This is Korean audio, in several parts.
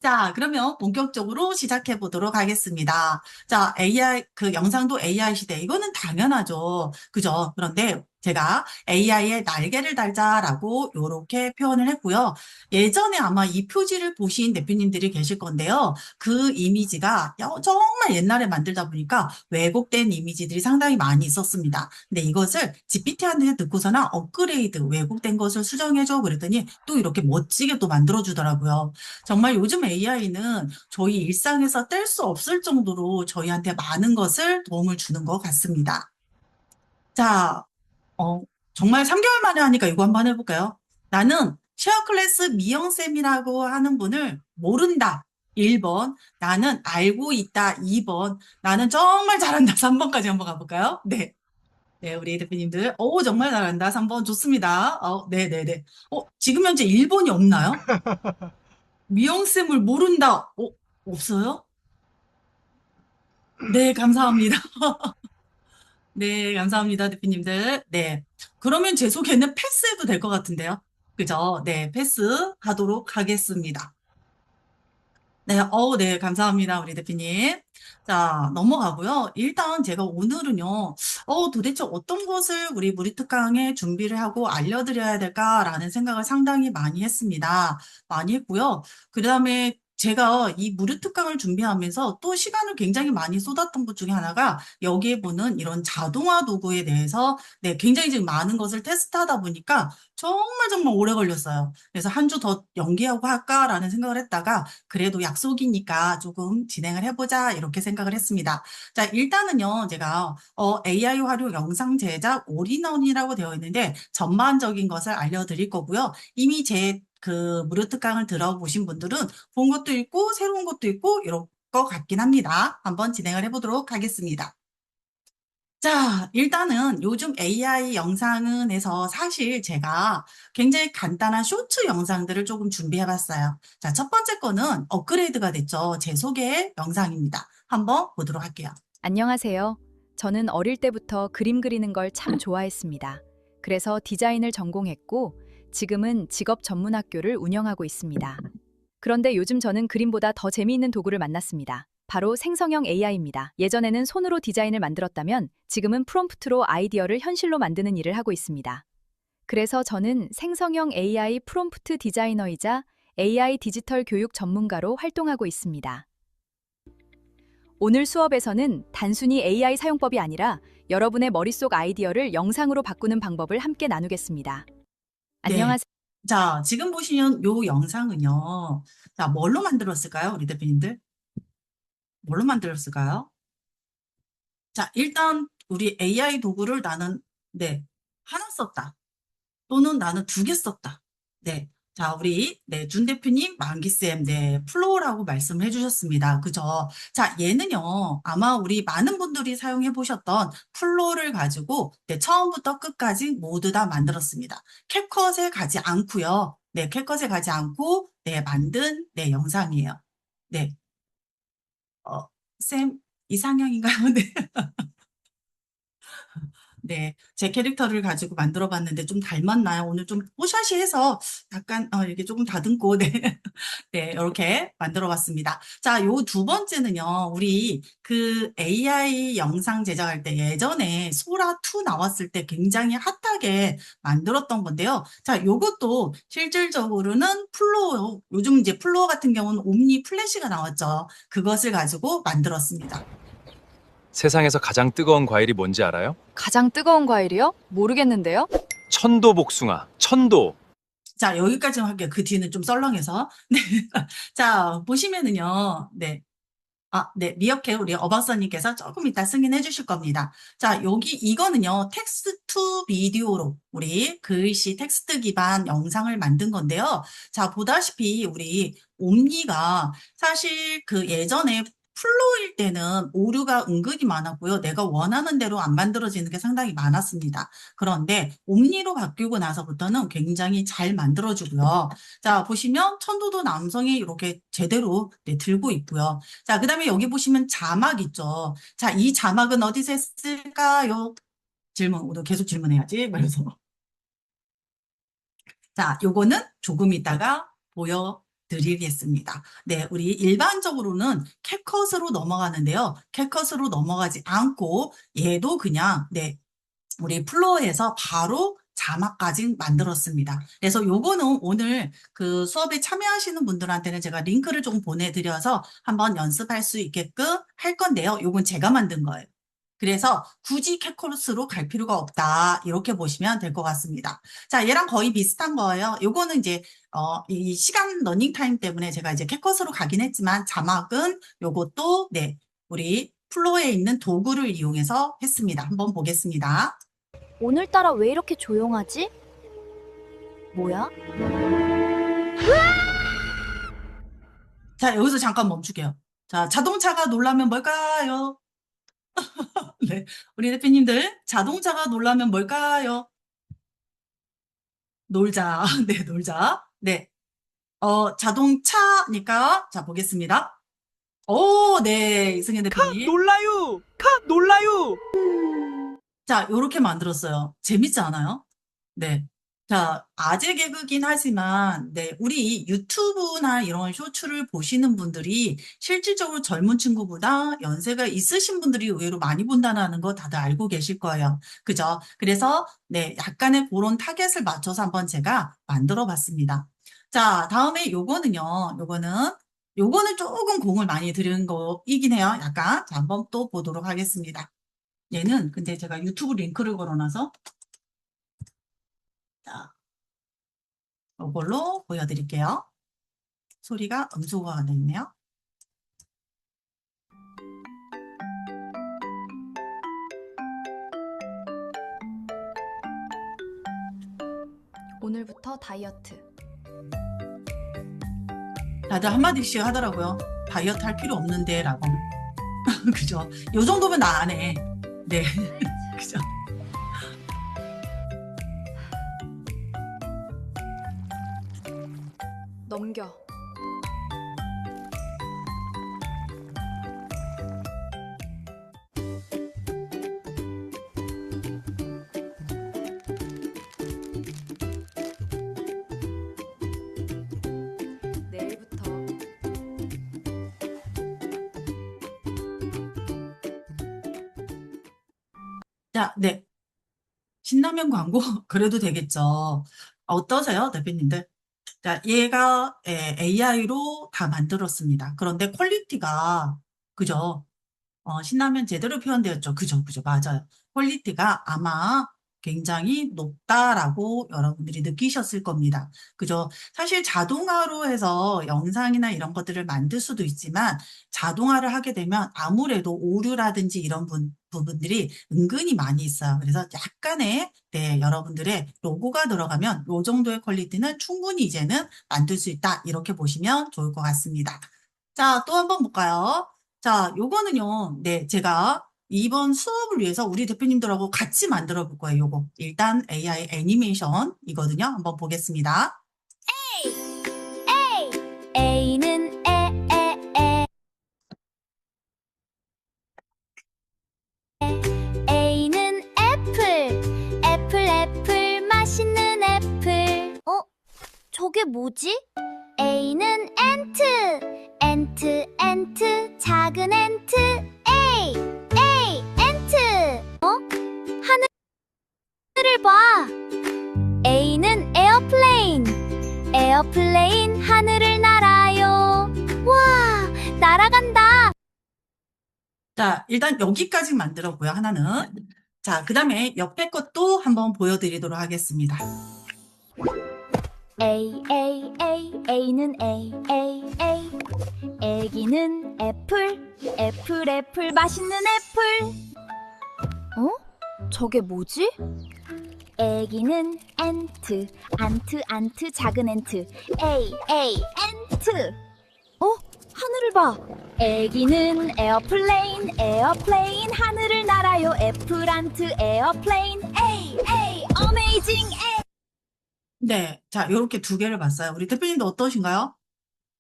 자, 그러면 본격적으로 시작해 보도록 하겠습니다. 자, AI, 그 영상도 AI 시대. 이거는 당연하죠. 그죠? 그런데 제가 AI의 날개를 달자라고 이렇게 표현을 했고요. 예전에 아마 이 표지를 보신 대표님들이 계실 건데요. 그 이미지가 정말 옛날에 만들다 보니까 왜곡된 이미지들이 상당히 많이 있었습니다. 근데 이것을 GPT한테 듣고서나 업그레이드, 왜곡된 것을 수정해줘. 그랬더니 또 이렇게 멋지게 또 만들어주더라고요. 정말 요즘 AI는 저희 일상에서 뗄 수 없을 정도로 저희한테 많은 것을 도움을 주는 것 같습니다. 자, 어, 정말 3개월 만에 하니까 이거 한번 해볼까요? 나는 쉐어클래스 미영쌤이라고 하는 분을 모른다. 1번. 나는 알고 있다. 2번. 나는 정말 잘한다. 3번까지 한번 가볼까요? 네. 네, 우리 대표님들. 정말 잘한다. 3번 좋습니다. 네네네. 지금 현재 1번이 없나요? 미영쌤을 모른다. 없어요? 네, 감사합니다. 네, 감사합니다, 대표님들. 네. 그러면 제 소개는 패스해도 될 것 같은데요. 그죠? 네, 패스하도록 하겠습니다. 네, 네, 감사합니다, 우리 대표님. 자, 넘어가고요. 일단 제가 오늘은요, 도대체 어떤 것을 우리 무리특강에 준비를 하고 알려드려야 될까라는 생각을 상당히 많이 했습니다. 많이 했고요. 그 다음에 제가 이 무료특강을 준비하면서 또 시간을 굉장히 많이 쏟았던 것 중에 하나가 여기에 보는 이런 자동화 도구에 대해서 네, 굉장히 지금 많은 것을 테스트하다 보니까 정말 정말 오래 걸렸어요. 그래서 한 주 더 연기하고 할까라는 생각을 했다가 그래도 약속이니까 조금 진행을 해보자 이렇게 생각을 했습니다. 자, 일단은요, 제가 AI 활용 영상 제작 올인원이라고 되어 있는데 전반적인 것을 알려드릴 거고요. 이미 제 그 무료 특강을 들어보신 분들은 본 것도 있고 새로운 것도 있고 이럴 것 같긴 합니다. 한번 진행을 해보도록 하겠습니다. 자, 일단은 요즘 AI 영상은에서 사실 제가 굉장히 간단한 쇼츠 영상들을 조금 준비해봤어요. 자, 첫 번째 거는 업그레이드가 됐죠. 제 소개 영상입니다. 한번 보도록 할게요. 안녕하세요. 저는 어릴 때부터 그림 그리는 걸 참 좋아했습니다. 그래서 디자인을 전공했고, 지금은 직업 전문 학교를 운영하고 있습니다. 그런데 요즘 저는 그림보다 더 재미있는 도구를 만났습니다. 바로 생성형 AI입니다. 예전에는 손으로 디자인을 만들었다면 지금은 프롬프트로 아이디어를 현실로 만드는 일을 하고 있습니다. 그래서 저는 생성형 AI 프롬프트 디자이너이자 AI 디지털 교육 전문가로 활동하고 있습니다. 오늘 수업에서는 단순히 AI 사용법이 아니라 여러분의 머릿속 아이디어를 영상으로 바꾸는 방법을 함께 나누겠습니다. 네. 안녕하세요. 자, 지금 보시는 요 영상은요. 자, 뭘로 만들었을까요? 우리 대표님들? 뭘로 만들었을까요? 자, 일단 우리 AI 도구를 나는, 네, 하나 썼다. 또는 나는 두 개 썼다. 네. 자, 우리, 네, 준 대표님, 만기쌤, 네, 플로우라고 말씀을 해주셨습니다. 그죠? 자, 얘는요, 아마 우리 많은 분들이 사용해 보셨던 플로우를 가지고, 네, 처음부터 끝까지 모두 다 만들었습니다. 캡컷에 가지 않고요. 네, 캡컷에 가지 않고, 네, 만든, 네, 영상이에요. 네. 어, 쌤, 이상형인가요? 네. 네, 제 캐릭터를 가지고 만들어 봤는데 좀 닮았나요? 오늘 좀 뽀샤시해서 약간 이렇게 조금 다듬고 네. 네, 이렇게 만들어 봤습니다. 자, 요 두 번째는요. 우리 그 AI 영상 제작할 때 예전에 소라2 나왔을 때 굉장히 핫하게 만들었던 건데요. 자, 요것도 실질적으로는 플로어, 요즘 이제 플로어 같은 경우는 옴니 플래시가 나왔죠. 그것을 가지고 만들었습니다. 세상에서 가장 뜨거운 과일이 뭔지 알아요? 가장 뜨거운 과일이요? 모르겠는데요? 천도 복숭아. 천도. 자, 여기까지만 할게요. 그 뒤는 좀 썰렁해서. 네. 자, 보시면은요. 네. 네. 미어캣 우리 어박사님께서 조금 이따 승인해 주실 겁니다. 자, 여기 이거는요. 텍스트 투 비디오로 우리 글씨 텍스트 기반 영상을 만든 건데요. 자, 보다시피 우리 옴니가 사실 그 예전에 플로일 때는 오류가 은근히 많았고요. 내가 원하는 대로 안 만들어지는 게 상당히 많았습니다. 그런데 옴니로 바뀌고 나서부터는 굉장히 잘 만들어주고요. 자, 보시면 천도도 남성이 이렇게 제대로 네, 들고 있고요. 자, 그다음에 여기 보시면 자막 있죠. 자, 이 자막은 어디서 했을까요? 질문, 오늘 계속 질문해야지. 말해서. 자, 요거는 조금 있다가 보여드릴게요. 드리겠습니다. 네, 우리 일반적으로는 캡컷으로 넘어가는데요. 캡컷으로 넘어가지 않고 얘도 그냥 네, 우리 플로어에서 바로 자막까지 만들었습니다. 그래서 요거는 오늘 그 수업에 참여하시는 분들한테는 제가 링크를 좀 보내드려서 한번 연습할 수 있게끔 할 건데요. 요건 제가 만든 거예요. 그래서 굳이 캡컷으로 갈 필요가 없다. 이렇게 보시면 될 것 같습니다. 자, 얘랑 거의 비슷한 거예요. 요거는 이제 이 시간 러닝 타임 때문에 제가 이제 캡컷으로 가긴 했지만 자막은 요것도 네, 우리 플로어에 있는 도구를 이용해서 했습니다. 한번 보겠습니다. 오늘따라 왜 이렇게 조용하지? 뭐야? 자, 여기서 잠깐 멈출게요. 자, 자동차가 놀라면 뭘까요? 네, 우리 대표님들, 자동차가 놀라면 뭘까요? 놀자. 네, 놀자. 네, 자동차니까, 자, 보겠습니다. 오, 네, 이승현 대표님. 놀라요! 놀라요! 자, 요렇게 만들었어요. 재밌지 않아요? 네. 자, 아재 개그긴 하지만, 네, 우리 유튜브나 이런 쇼츠를 보시는 분들이 실질적으로 젊은 친구보다 연세가 있으신 분들이 의외로 많이 본다는 거 다들 알고 계실 거예요. 그죠? 그래서, 네, 약간의 그런 타겟을 맞춰서 한번 제가 만들어 봤습니다. 자, 다음에 요거는 조금 공을 많이 들인 거이긴 해요. 약간. 자, 한번 또 보도록 하겠습니다. 얘는 근데 제가 유튜브 링크를 걸어놔서 자, 이걸로 보여드릴게요. 소리가 음소거가 되어 있네요. 오늘부터 다이어트. 다들 한마디씩 하더라고요. 다이어트 할 필요 없는데 라고. 그죠? 요 정도면 나 안 해. 네. 그죠? 넘겨. 내일부터 자, 네. 신라면 광고 그래도 되겠죠. 어떠세요, 대표님들? 자, 얘가 AI로 다 만들었습니다. 그런데 퀄리티가 그죠? 신라면 제대로 표현되었죠. 그죠, 그죠, 맞아요. 퀄리티가 아마 굉장히 높다라고 여러분들이 느끼셨을 겁니다. 그죠? 사실 자동화로 해서 영상이나 이런 것들을 만들 수도 있지만 자동화를 하게 되면 아무래도 오류라든지 이런 부분들이 은근히 많이 있어요. 그래서 약간의 네, 여러분들의 로고가 들어가면 이 정도의 퀄리티는 충분히 이제는 만들 수 있다. 이렇게 보시면 좋을 것 같습니다. 자, 또 한번 볼까요? 자, 요거는요, 네, 제가 이번 수업을 위해서 우리 대표님들하고 같이 만들어 볼 거예요, 요거. 일단 AI 애니메이션이거든요. 한번 보겠습니다. A는 A는 애플 맛있는 애플. 저게 뭐지? A는 엔트 작은 엔트. 엔트. 하늘을 봐. A는 에어플레인 하늘을 날아요. 와, 날아간다. 자, 일단 여기까지 만들었고요, 하나는. 자, 그 다음에 옆에 것도 한번 보여드리도록 하겠습니다. A는 A. 애기는 애플 맛있는 애플. 저게 뭐지? 애기는 안트 작은 엔트. 엔트. 하늘을 봐. 애기는 에어플레인 하늘을 날아요. 애플안트 에어플레인. 어메이징. 네, 자, 요렇게 두 개를 봤어요. 우리 대표님도 어떠신가요?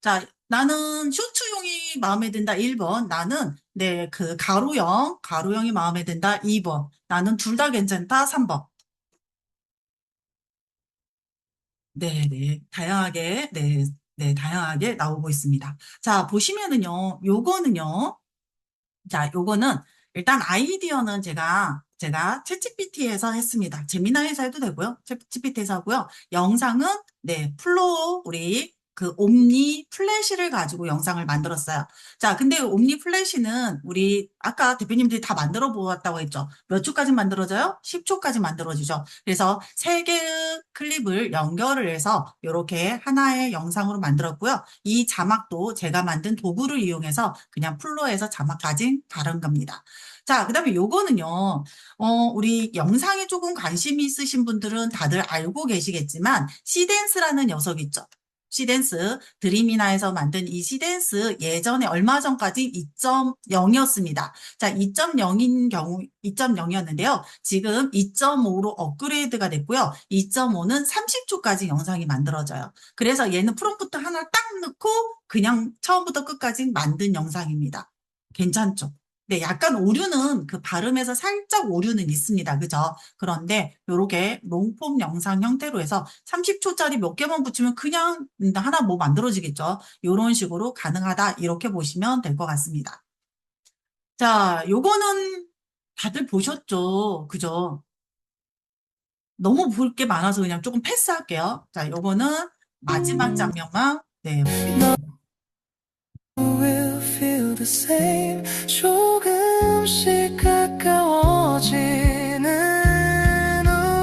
자, 나는 쇼츠용이 마음에 든다 1번. 나는 네, 그 가로형이 마음에 든다 2번. 나는 둘 다 괜찮다 3번. 네, 네. 다양하게 네, 네, 다양하게 나오고 있습니다. 자, 보시면은요, 요거는 일단 아이디어는 제가 챗GPT에서 했습니다. 제미나이에서 해도 되고요. 챗GPT에서 하고요. 영상은 네, 우리 그 옴니 플래시를 가지고 영상을 만들었어요. 자, 근데 옴니 플래시는 우리 아까 대표님들이 다 만들어 보았다고 했죠. 몇 초까지 만들어져요? 10초까지 만들어지죠. 그래서 세 개의 클립을 연결을 해서 이렇게 하나의 영상으로 만들었고요. 이 자막도 제가 만든 도구를 이용해서 그냥 플로에서 자막 가진 다른 겁니다. 자, 그다음에 요거는요. 우리 영상에 조금 관심이 있으신 분들은 다들 알고 계시겠지만 시댄스라는 녀석 있죠. 시댄스 드림이나에서 만든 이 시댄스 예전에 얼마 전까지 2.0이었습니다. 자, 2.0이었는데요. 지금 2.5로 업그레이드가 됐고요. 2.5는 30초까지 영상이 만들어져요. 그래서 얘는 프롬프트 하나 딱 넣고 그냥 처음부터 끝까지 만든 영상입니다. 괜찮죠? 네, 약간 오류는 그 발음에서 살짝 오류는 있습니다. 그죠? 그런데 요렇게 롱폼 영상 형태로 해서 30초짜리 몇 개만 붙이면 그냥 하나 뭐 만들어지겠죠. 요런 식으로 가능하다. 이렇게 보시면 될 것 같습니다. 자, 요거는 다들 보셨죠? 그죠? 너무 볼 게 많아서 그냥 조금 패스할게요. 자, 요거는 마지막 장면만 네. will feel the same. 조금씩 가까워지는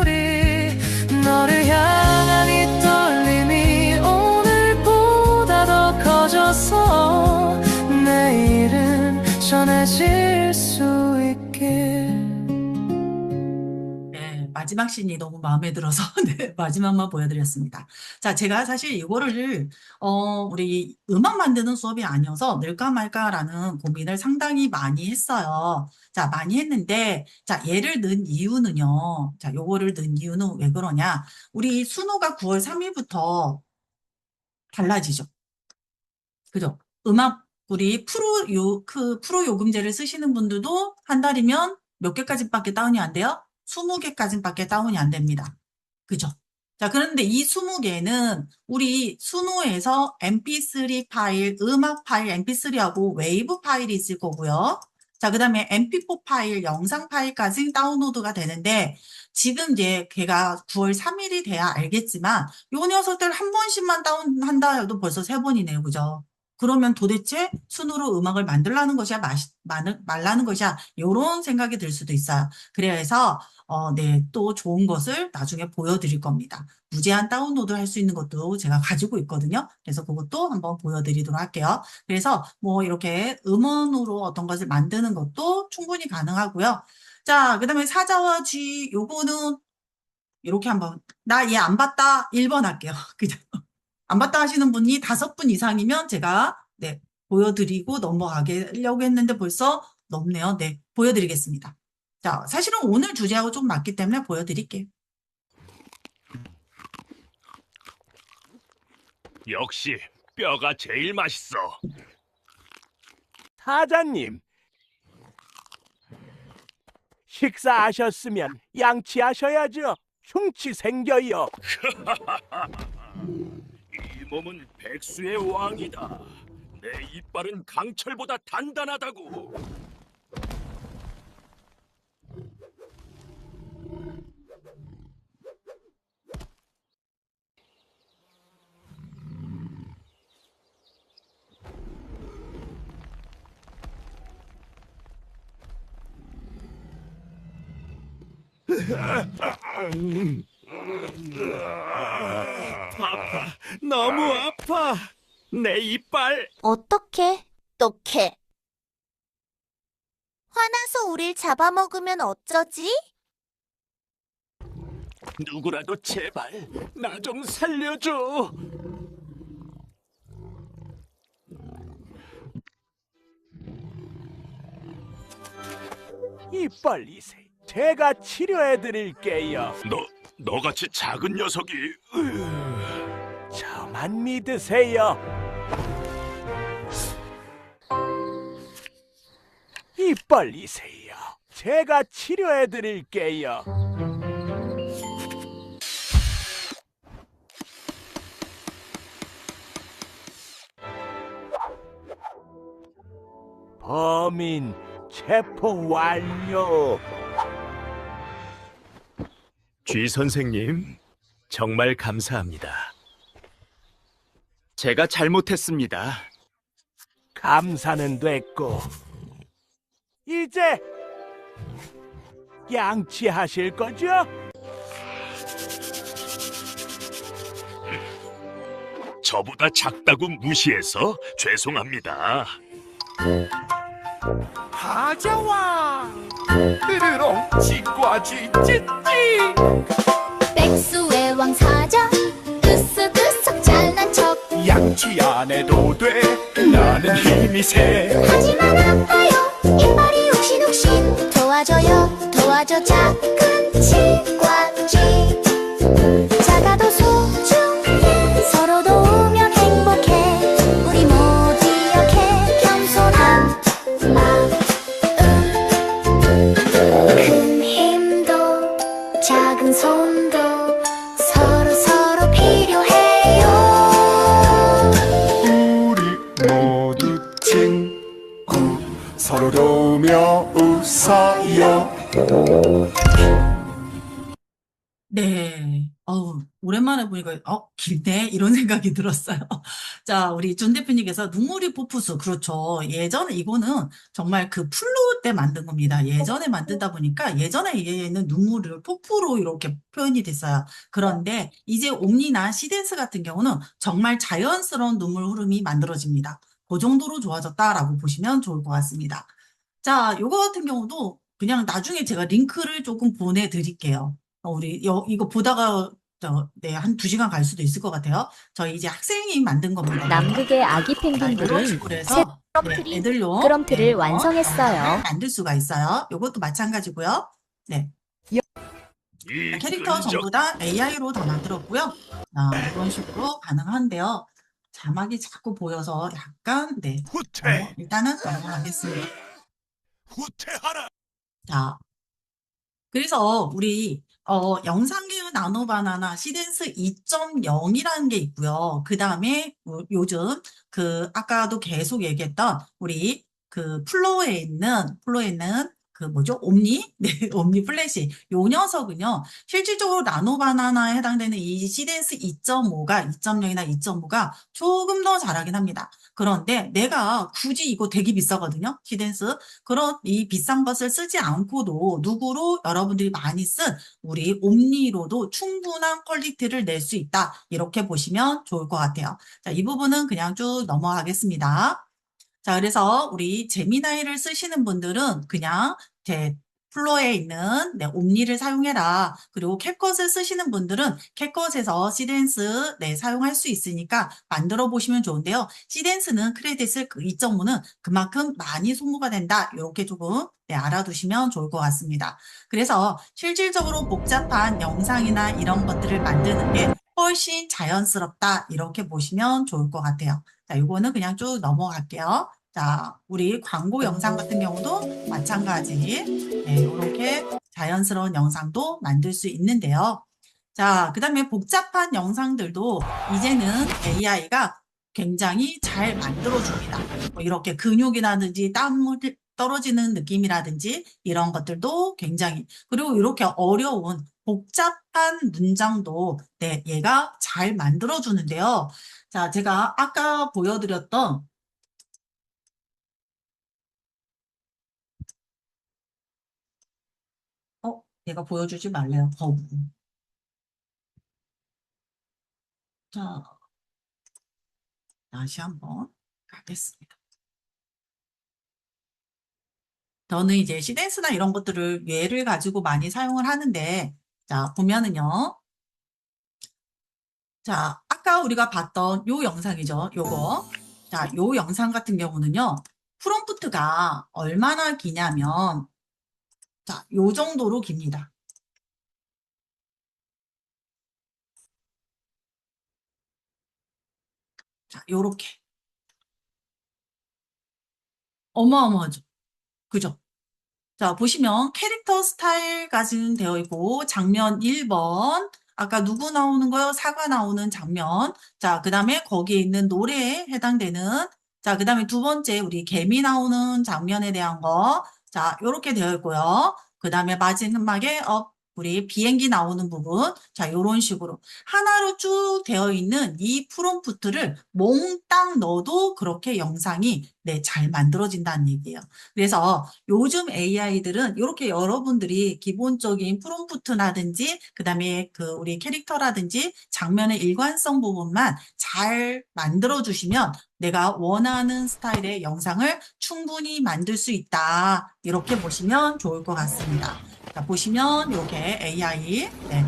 우리, 너를 향한 이 떨림이 오늘보다 더 커졌어. 내일은 전해질 수 있게. 네, 마지막 씬이 너무 마음에 들어서 네, 마지막만 보여드렸습니다. 자, 제가 사실 이거를 우리 음악 만드는 수업이 아니어서 넣을까 말까라는 고민을 상당히 많이 했어요. 자, 많이 했는데 자, 얘를 넣은 이유는요. 자, 요거를 넣은 이유는 왜 그러냐? 우리 순호가 9월 3일부터 달라지죠. 그죠? 우리 프로 요금제를 쓰시는 분들도 한 달이면 몇 개까지밖에 다운이 안 돼요? 20개까지밖에 다운이 안 됩니다. 그죠? 자, 그런데 이 20개는 우리 수노에서 mp3 파일, 음악 파일 mp3하고 웨이브 파일이 있을 거고요. 자, 그 다음에 mp4 파일, 영상 파일까지 다운로드가 되는데 지금 이제 걔가 9월 3일이 돼야 알겠지만 요 녀석들 한 번씩만 다운한다 해도 벌써 3번이네요. 그죠? 그러면 도대체 순으로 음악을 만들라는 것이야, 말라는 것이야, 요런 생각이 들 수도 있어요. 그래서 네, 또 좋은 것을 나중에 보여드릴 겁니다. 무제한 다운로드 할 수 있는 것도 제가 가지고 있거든요. 그래서 그것도 한번 보여드리도록 할게요. 그래서 뭐 이렇게 음원으로 어떤 것을 만드는 것도 충분히 가능하고요. 자, 그 다음에 사자와 쥐, 요거는 이렇게 한번, 나 얘 안 봤다, 1번 할게요. 그죠? 안 봤다 하시는 분이 5분 이상이면 제가 네, 보여드리고 넘어가려고 했는데 벌써 넘네요. 네, 보여드리겠습니다. 자, 사실은 오늘 주제하고 좀 맞기 때문에 보여드릴게요. 역시 뼈가 제일 맛있어. 사장님, 식사하셨으면 양치하셔야죠. 흉치 생겨요. 이 몸은 백수의 왕이다. 내 이빨은 강철보다 단단하다고. 너무 아파. 내 이빨. 어떡해? 똑해. 화나서 우릴 잡아먹으면 어쩌지? 누구라도 제발 나 좀 살려줘. 이빨리세. 제가 치료해드릴게요. 너같이 작은 녀석이. 저만 믿으세요. 이빨리세요. 제가 치료해드릴게요. 범인 체포 완료. 쥐 선생님, 정말 감사합니다. 제가 잘못했습니다. 감사는 됐고 이제 양치하실 거죠? 저보다 작다고 무시해서 죄송합니다. 가져와. 으르렁 찌꺼지 찌찌. 백수의 왕사자 으쓱으쓱 잘난 척 양치 안 해도 돼. 나는 힘이 세. 하지만 아파요 이빨이 욱신욱신 도와줘요 도와줘 작은 치과쥐 작아도 소중해 서로 도우면 행복해 우리 모두 기억해 겸손한 마음 큰 힘도 작은 손도 서로 서로 필요해요 우리 모두 친구 서로 도우며 웃어요. 네. 오랜만에 보니까, 길네? 이런 생각이 들었어요. 자, 우리 준 대표님께서 눈물이 폭포수. 그렇죠. 예전에 이거는 정말 그 플루 때 만든 겁니다. 예전에 만들다 보니까 예전에 얘는 눈물을 폭포로 이렇게 표현이 됐어요. 그런데 이제 옴니나 시댄스 같은 경우는 정말 자연스러운 눈물 흐름이 만들어집니다. 그 정도로 좋아졌다라고 보시면 좋을 것 같습니다. 자, 요거 같은 경우도 그냥 나중에 제가 링크를 조금 보내드릴게요. 우리 이거 보다가 한 2시간 갈 수도 있을 것 같아요. 저희 이제 학생이 만든 겁니다. 남극의 아기 자, 이런 펭귄들은 식으로 해서 애들용 미끄럼틀을 완성했어요. 만들 수가 있어요. 요것도 마찬가지고요. 네, 이 캐릭터 끈적 전부 다 AI로 다 만들었고요. 이런 식으로 가능한데요. 자막이 자꾸 보여서 약간 후퇴, 일단은 넘어가겠습니다. 후퇴하라. 자, 그래서 우리 영상계열 나노바나나 시댄스 2.0이라는 게 있고요. 그 다음에 요즘 그 아까도 계속 얘기했던 우리 그 플로에 있는 그 뭐죠? 옴니? 네, 옴니 플래시. 요 녀석은요. 실질적으로 나노바나나에 해당되는 이 시댄스 2.5가 2.0이나 2.5가 조금 더 잘하긴 합니다. 그런데 내가 굳이 이거 되게 비싸거든요. 시댄스. 그런 이 비싼 것을 쓰지 않고도 누구로 여러분들이 많이 쓴 우리 옴니로도 충분한 퀄리티를 낼 수 있다. 이렇게 보시면 좋을 것 같아요. 자, 이 부분은 그냥 쭉 넘어가겠습니다. 자, 그래서 우리 제미나이를 쓰시는 분들은 그냥 제 플로에 있는 옴니를 사용해라. 그리고 캡컷을 쓰시는 분들은 캡컷에서 시댄스 사용할 수 있으니까 만들어 보시면 좋은데요. 시댄스는 크레딧을 2.5는 그만큼 많이 소모가 된다. 이렇게 조금 알아두시면 좋을 것 같습니다. 그래서 실질적으로 복잡한 영상이나 이런 것들을 만드는 게 훨씬 자연스럽다. 이렇게 보시면 좋을 것 같아요. 자, 이거는 그냥 쭉 넘어갈게요. 자, 우리 광고 영상 같은 경우도 마찬가지. 이렇게 자연스러운 영상도 만들 수 있는데요. 자, 그 다음에 복잡한 영상들도 이제는 AI가 굉장히 잘 만들어줍니다. 뭐 이렇게 근육이라든지 땀 떨어지는 느낌이라든지 이런 것들도 굉장히, 그리고 이렇게 어려운 복잡한 문장도 얘가 잘 만들어주는데요. 자, 제가 아까 보여드렸던 얘가 보여주지 말래요. 거부. 자, 다시 한번 가겠습니다. 저는 이제 시댄스나 이런 것들을 예를 가지고 많이 사용을 하는데, 자, 보면은요. 자, 아까 우리가 봤던 요 영상이죠. 요거. 자, 요 영상 같은 경우는요. 프롬프트가 얼마나 기냐면, 자, 요 정도로 깁니다. 자, 요렇게. 어마어마하죠. 그죠? 자, 보시면 캐릭터 스타일까지는 되어 있고, 장면 1번, 아까 누구 나오는 거요? 사과 나오는 장면. 자, 그 다음에 거기에 있는 노래에 해당되는 자, 그다음에 두 번째 우리 개미 나오는 장면에 대한 거. 자, 요렇게 되어 있고요. 그다음에 마지막에 우리 비행기 나오는 부분. 자, 요런 식으로 하나로 쭉 되어 있는 이 프롬프트를 몽땅 넣어도 그렇게 영상이 네, 잘 만들어진다는 얘기예요. 그래서 요즘 AI들은 이렇게 여러분들이 기본적인 프롬프트라든지 그다음에 그 우리 캐릭터라든지 장면의 일관성 부분만 잘 만들어 주시면 내가 원하는 스타일의 영상을 충분히 만들 수 있다. 이렇게 보시면 좋을 것 같습니다. 자, 보시면 이렇게 AI, 네.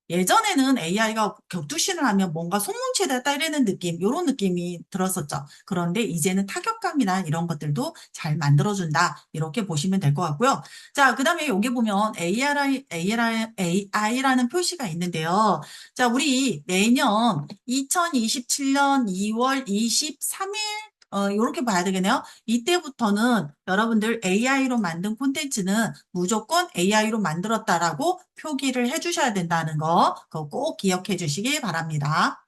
예전에는 AI가 격투신을 하면 뭔가 손뭉치다 이러는 느낌, 이런 느낌이 들었었죠. 그런데 이제는 타격감이나 이런 것들도 잘 만들어준다. 이렇게 보시면 될 것 같고요. 자, 그 다음에 여기 보면 AI라는 표시가 있는데요. 자, 우리 내년 2027년 2월 23일 이렇게 봐야 되겠네요. 이때부터는 여러분들 AI로 만든 콘텐츠는 무조건 AI로 만들었다라고 표기를 해주셔야 된다는 거, 그거 꼭 기억해 주시기 바랍니다.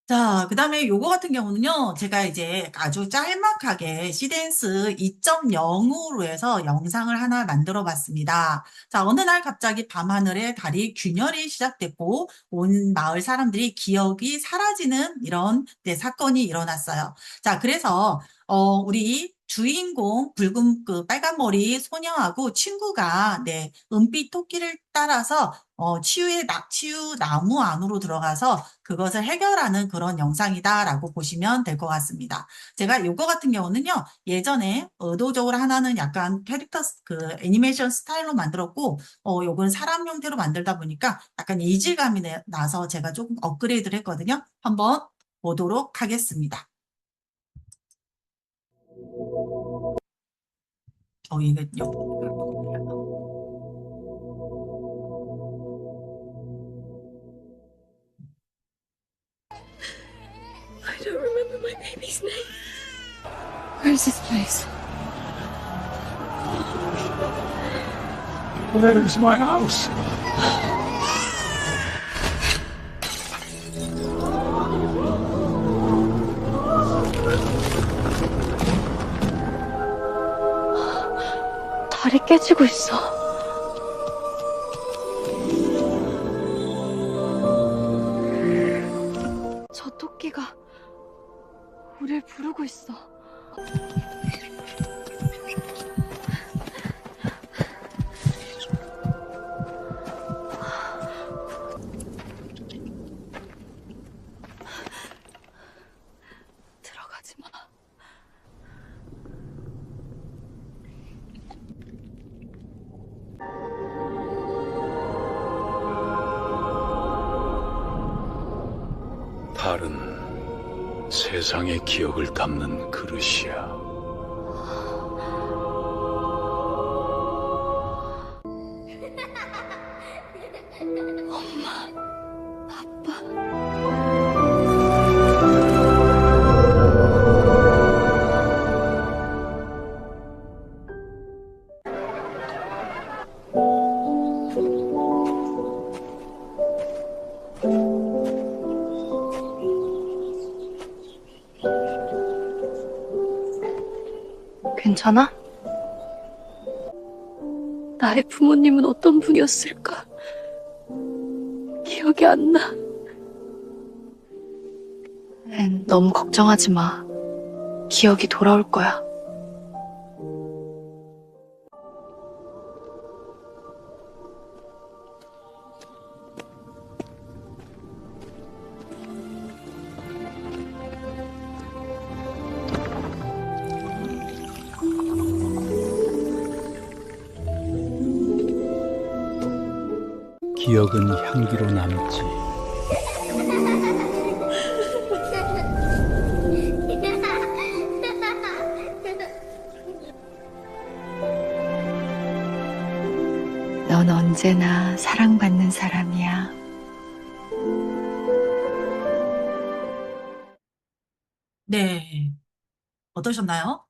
자, 그 다음에 요거 같은 경우는요, 제가 이제 아주 짤막하게 시댄스 2.0으로 해서 영상을 하나 만들어 봤습니다. 자, 어느 날 갑자기 밤하늘에 달이 균열이 시작됐고, 온 마을 사람들이 기억이 사라지는 이런 네, 사건이 일어났어요. 자, 그래서, 우리 주인공 붉은 그 빨간 머리 소녀하고 친구가 네, 은빛 토끼를 따라서 치유 나무 안으로 들어가서 그것을 해결하는 그런 영상이다라고 보시면 될 것 같습니다. 제가 요거 같은 경우는요, 예전에 의도적으로 하나는 약간 캐릭터 그 애니메이션 스타일로 만들었고, 요건 사람 형태로 만들다 보니까 약간 이질감이 나서 제가 조금 업그레이드를 했거든요. 한번 보도록 하겠습니다. 이거 I don't remember my baby's name. Where's this place? Where's my house? 달이 깨지고 있어. 저 토끼가 우릴 부르고 있어. 들어가지 마. 달은 세상의 기억을 담는 그릇이야. 괜찮아? 나의 부모님은 어떤 분이었을까? 기억이 안 나. 너무 걱정하지 마. 기억이 돌아올 거야. 기억은 향기로 남지. 넌 언제나 사랑받는 사람이야. 네. 어떠셨나요?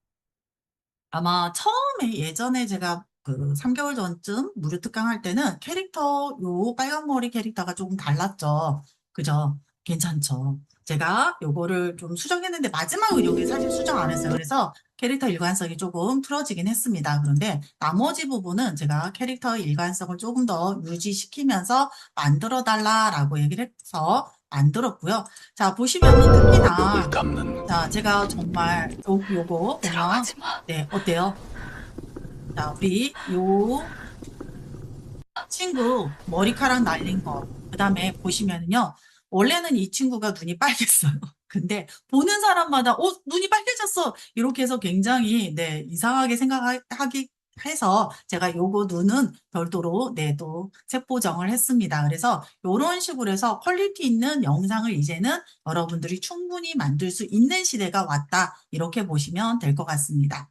아마 처음에 예전에 제가 그 3개월 전쯤 무료 특강할 때는 캐릭터, 요 빨간 머리 캐릭터가 조금 달랐죠. 그죠? 괜찮죠? 제가 요거를 좀 수정했는데 마지막은 여기 사실 수정 안 했어요. 그래서 캐릭터 일관성이 조금 틀어지긴 했습니다. 그런데 나머지 부분은 제가 캐릭터 일관성을 조금 더 유지시키면서 만들어 달라라고 얘기를 해서 만들었고요. 자, 보시면은 특히나 자, 제가 정말 요거 보면 네, 어때요? 자, 우리 요 친구 머리카락 날린 거. 그다음에 보시면은요. 원래는 이 친구가 눈이 빨갰어요. 근데 보는 사람마다 눈이 빨개졌어. 이렇게 해서 굉장히 네, 이상하게 생각하기 해서 제가 요거 눈은 별도로 네, 또 색보정을 했습니다. 그래서 요런 식으로 해서 퀄리티 있는 영상을 이제는 여러분들이 충분히 만들 수 있는 시대가 왔다. 이렇게 보시면 될 것 같습니다.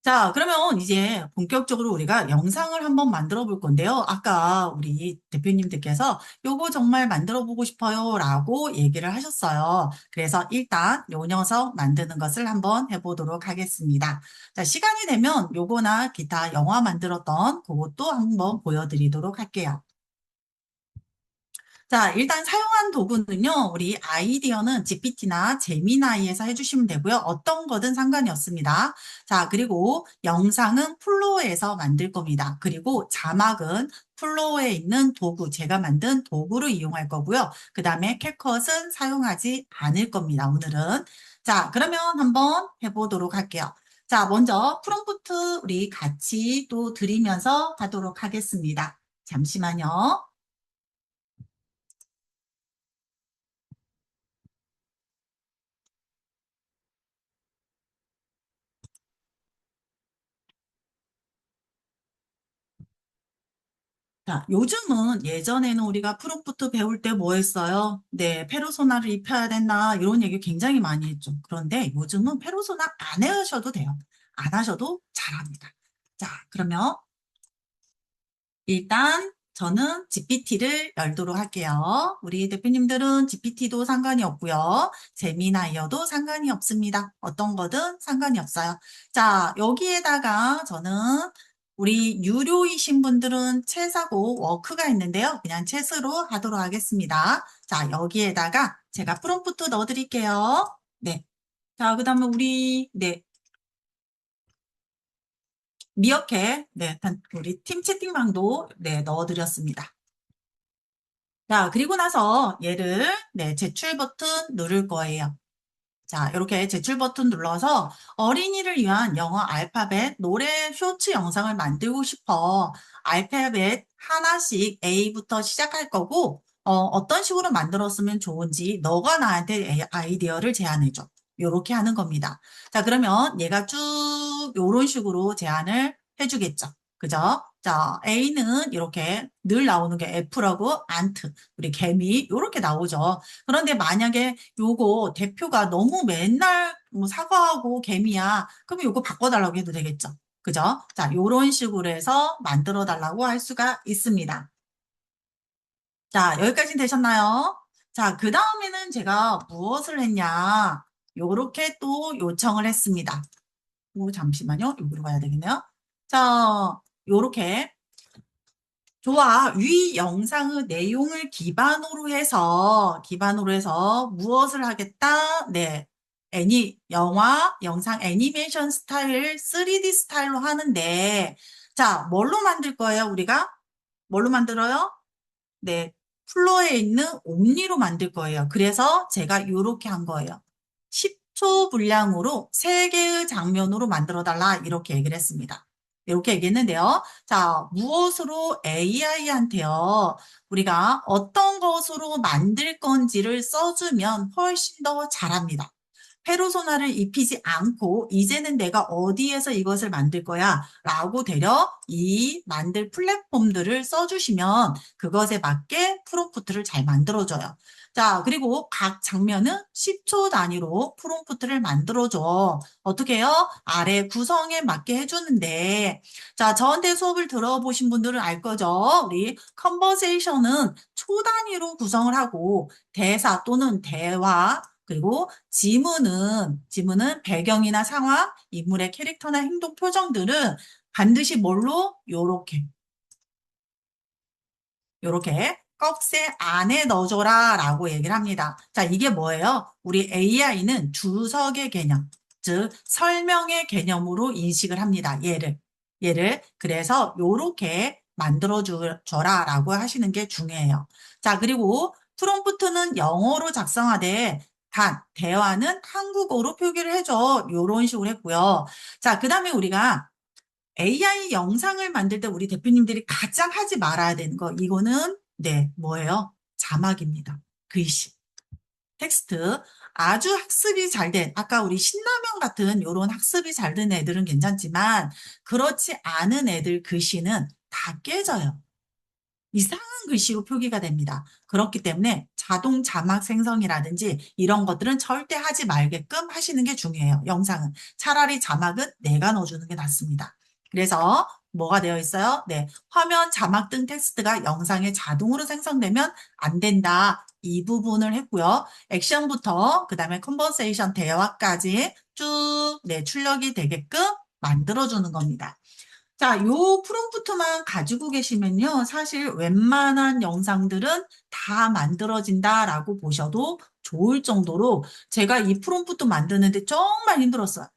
자, 그러면 이제 본격적으로 우리가 영상을 한번 만들어 볼 건데요. 아까 우리 대표님들께서 요거 정말 만들어 보고 싶어요 라고 얘기를 하셨어요. 그래서 일단 요 녀석 만드는 것을 한번 해보도록 하겠습니다. 자, 시간이 되면 요거나 기타 영화 만들었던 그것도 한번 보여드리도록 할게요. 자, 일단 사용한 도구는요, 우리 아이디어는 GPT나 제미나이에서 해주시면 되고요. 어떤 거든 상관이 없습니다. 자, 그리고 영상은 플로어에서 만들 겁니다. 그리고 자막은 플로어에 있는 도구, 제가 만든 도구를 이용할 거고요. 그 다음에 캡컷은 사용하지 않을 겁니다, 오늘은. 자, 그러면 한번 해보도록 할게요. 자, 먼저 프롬프트 우리 같이 또 드리면서 하도록 하겠습니다. 잠시만요. 자, 요즘은 예전에는 우리가 프롬프트 배울 때 뭐 했어요? 네, 페르소나를 입혀야 됐나 이런 얘기 굉장히 많이 했죠. 그런데 요즘은 페르소나 안 하셔도 돼요. 안 하셔도 잘합니다. 자, 그러면 일단 저는 GPT를 열도록 할게요. 우리 대표님들은 GPT도 상관이 없고요. 제미나이어도 상관이 없습니다. 어떤 거든 상관이 없어요. 자, 여기에다가 저는 우리 유료이신 분들은 챗하고 워크가 있는데요. 그냥 챗으로 하도록 하겠습니다. 자, 여기에다가 제가 프롬프트 넣어드릴게요. 네. 자, 그 다음에 네. 미어캣, 네, 우리 팀 채팅방도 네, 넣어드렸습니다. 자, 그리고 나서 얘를 네, 제출 버튼 누를 거예요. 자, 이렇게 제출 버튼 눌러서 어린이를 위한 영어 알파벳 노래 쇼츠 영상을 만들고 싶어. 알파벳 하나씩 A부터 시작할 거고, 어떤 식으로 만들었으면 좋은지 너가 나한테 아이디어를 제안해줘. 요렇게 하는 겁니다. 자, 그러면 얘가 쭉 요런 식으로 제안을 해주겠죠. 그죠? 자, A는 이렇게 늘 나오는 게 F라고 안트, 우리 개미, 요렇게 나오죠. 그런데 만약에 요거 대표가 너무 맨날 뭐 사과하고 개미야. 그러면 요거 바꿔달라고 해도 되겠죠. 그죠? 자, 요런 식으로 해서 만들어 달라고 할 수가 있습니다. 자, 여기까지 되셨나요? 자, 그 다음에는 제가 무엇을 했냐. 요렇게 또 요청을 했습니다. 잠시만요. 여기로 가야 되겠네요. 자, 요렇게. 좋아. 위 영상의 내용을 기반으로 해서 무엇을 하겠다? 네. 영상 애니메이션 스타일, 3D 스타일로 하는데, 자, 뭘로 만들 거예요, 우리가? 뭘로 만들어요? 네. 플로어에 있는 옴니로 만들 거예요. 그래서 제가 이렇게 한 거예요. 10초 분량으로 3개의 장면으로 만들어 달라. 이렇게 얘기를 했습니다. 이렇게 얘기했는데요. 자, 무엇으로 AI한테요. 우리가 어떤 것으로 만들 건지를 써주면 훨씬 더 잘합니다. 페르소나를 입히지 않고 이제는 내가 어디에서 이것을 만들 거야 라고 되려 이 만들 플랫폼들을 써주시면 그것에 맞게 프롬프트를 잘 만들어줘요. 자, 그리고 각 장면은 10초 단위로 프롬프트를 만들어줘. 어떻게 해요? 아래 구성에 맞게 해주는데, 자, 저한테 수업을 들어보신 분들은 알 거죠? 우리 컨버세이션은 초 단위로 구성을 하고, 대사 또는 대화, 그리고 지문은 배경이나 상황, 인물의 캐릭터나 행동 표정들은 반드시 뭘로? 요렇게 꺽쇠 안에 넣어줘라 라고 얘기를 합니다. 자, 이게 뭐예요? 우리 AI는 주석의 개념, 즉 설명의 개념으로 인식을 합니다. 얘를. 그래서 요렇게 만들어줘라 라고 하시는 게 중요해요. 자, 그리고 프롬프트는 영어로 작성하되 단 대화는 한국어로 표기를 해줘. 요런 식으로 했고요. 자, 그 다음에 우리가 AI 영상을 만들 때 우리 대표님들이 가장 하지 말아야 되는 거, 이거는 네, 뭐예요? 자막입니다. 글씨, 텍스트. 아주 학습이 잘 된, 아까 우리 신라면 같은 요런 학습이 잘 된 애들은 괜찮지만 그렇지 않은 애들 글씨는 다 깨져요. 이상한 글씨로 표기가 됩니다. 그렇기 때문에 자동 자막 생성이라든지 이런 것들은 절대 하지 말게끔 하시는 게 중요해요. 영상은. 차라리 자막은 내가 넣어주는 게 낫습니다. 그래서 뭐가 되어 있어요? 네, 화면 자막 등 텍스트가 영상에 자동으로 생성되면 안 된다. 이 부분을 했고요. 액션부터 그다음에 컨버세이션 대화까지 쭉 네, 출력이 되게끔 만들어주는 겁니다. 자, 요 프롬프트만 가지고 계시면요. 사실 웬만한 영상들은 다 만들어진다라고 보셔도 좋을 정도로 제가 이 프롬프트 만드는데 정말 힘들었어요.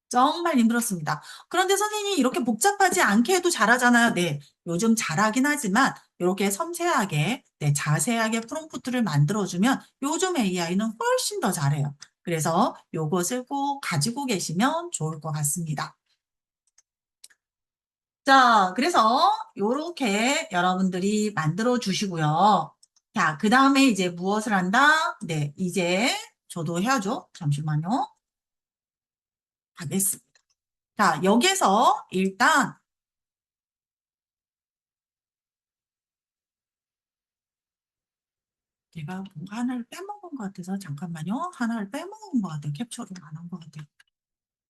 정말 힘들었습니다. 그런데 선생님이 이렇게 복잡하지 않게 해도 잘하잖아요. 네, 요즘 잘하긴 하지만 이렇게 섬세하게, 네, 자세하게 프롬프트를 만들어주면 요즘 AI는 훨씬 더 잘해요. 그래서 요것을 꼭 가지고 계시면 좋을 것 같습니다. 자, 그래서 요렇게 여러분들이 만들어 주시고요. 자, 그 다음에 이제 무엇을 한다? 네, 이제 저도 해야죠. 잠시만요. 하겠습니다. 자, 여기에서 일단 제가 뭔가 하나를 빼먹은 것 같아서 잠깐만요. 하나를 빼먹은 것 같아요. 캡처를 안 한 것 같아요.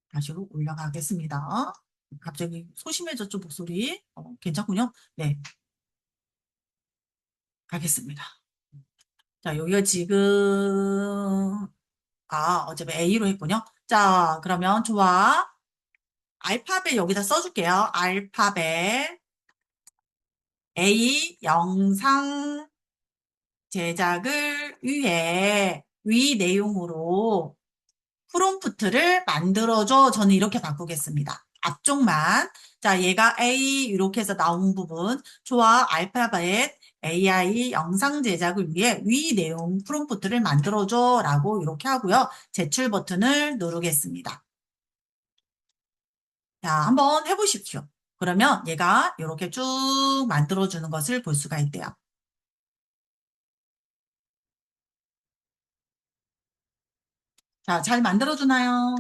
다시 올라가겠습니다. 갑자기 소심해졌죠, 목소리. 괜찮군요. 네, 가겠습니다. 자, 여기가 지금 어차피 A로 했군요. 자, 그러면 좋아. 알파벳 여기다 써줄게요. 알파벳 A 영상 제작을 위해 위 내용으로 프롬프트를 만들어줘. 저는 이렇게 바꾸겠습니다. 앞쪽만. 자, 얘가 A 이렇게 해서 나온 부분. 좋아. 알파벳 AI 영상 제작을 위해 위 내용 프롬프트를 만들어줘. 라고 이렇게 하고요. 제출 버튼을 누르겠습니다. 자, 한번 해보십시오. 그러면 얘가 이렇게 쭉 만들어주는 것을 볼 수가 있대요. 자, 잘 만들어주나요?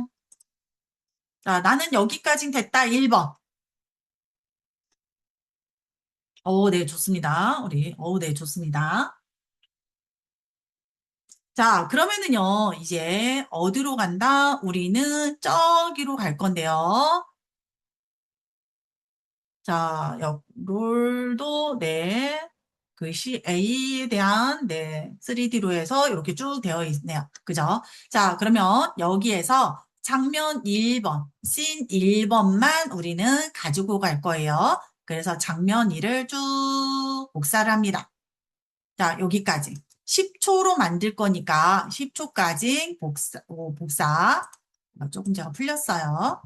자, 나는 여기까진 됐다. 1번. 네, 좋습니다. 네, 좋습니다. 자, 그러면은요, 이제 어디로 간다? 우리는 저기로 갈 건데요. 자, 롤도, 네, 글씨 A에 대한, 네, 3D로 해서 이렇게 쭉 되어 있네요. 그죠? 자, 그러면 여기에서 장면 1번, 씬 1번만 우리는 가지고 갈 거예요. 그래서 장면 1을 쭉 복사를 합니다. 자, 여기까지. 10초로 만들 거니까 10초까지 복사. 조금 제가 풀렸어요.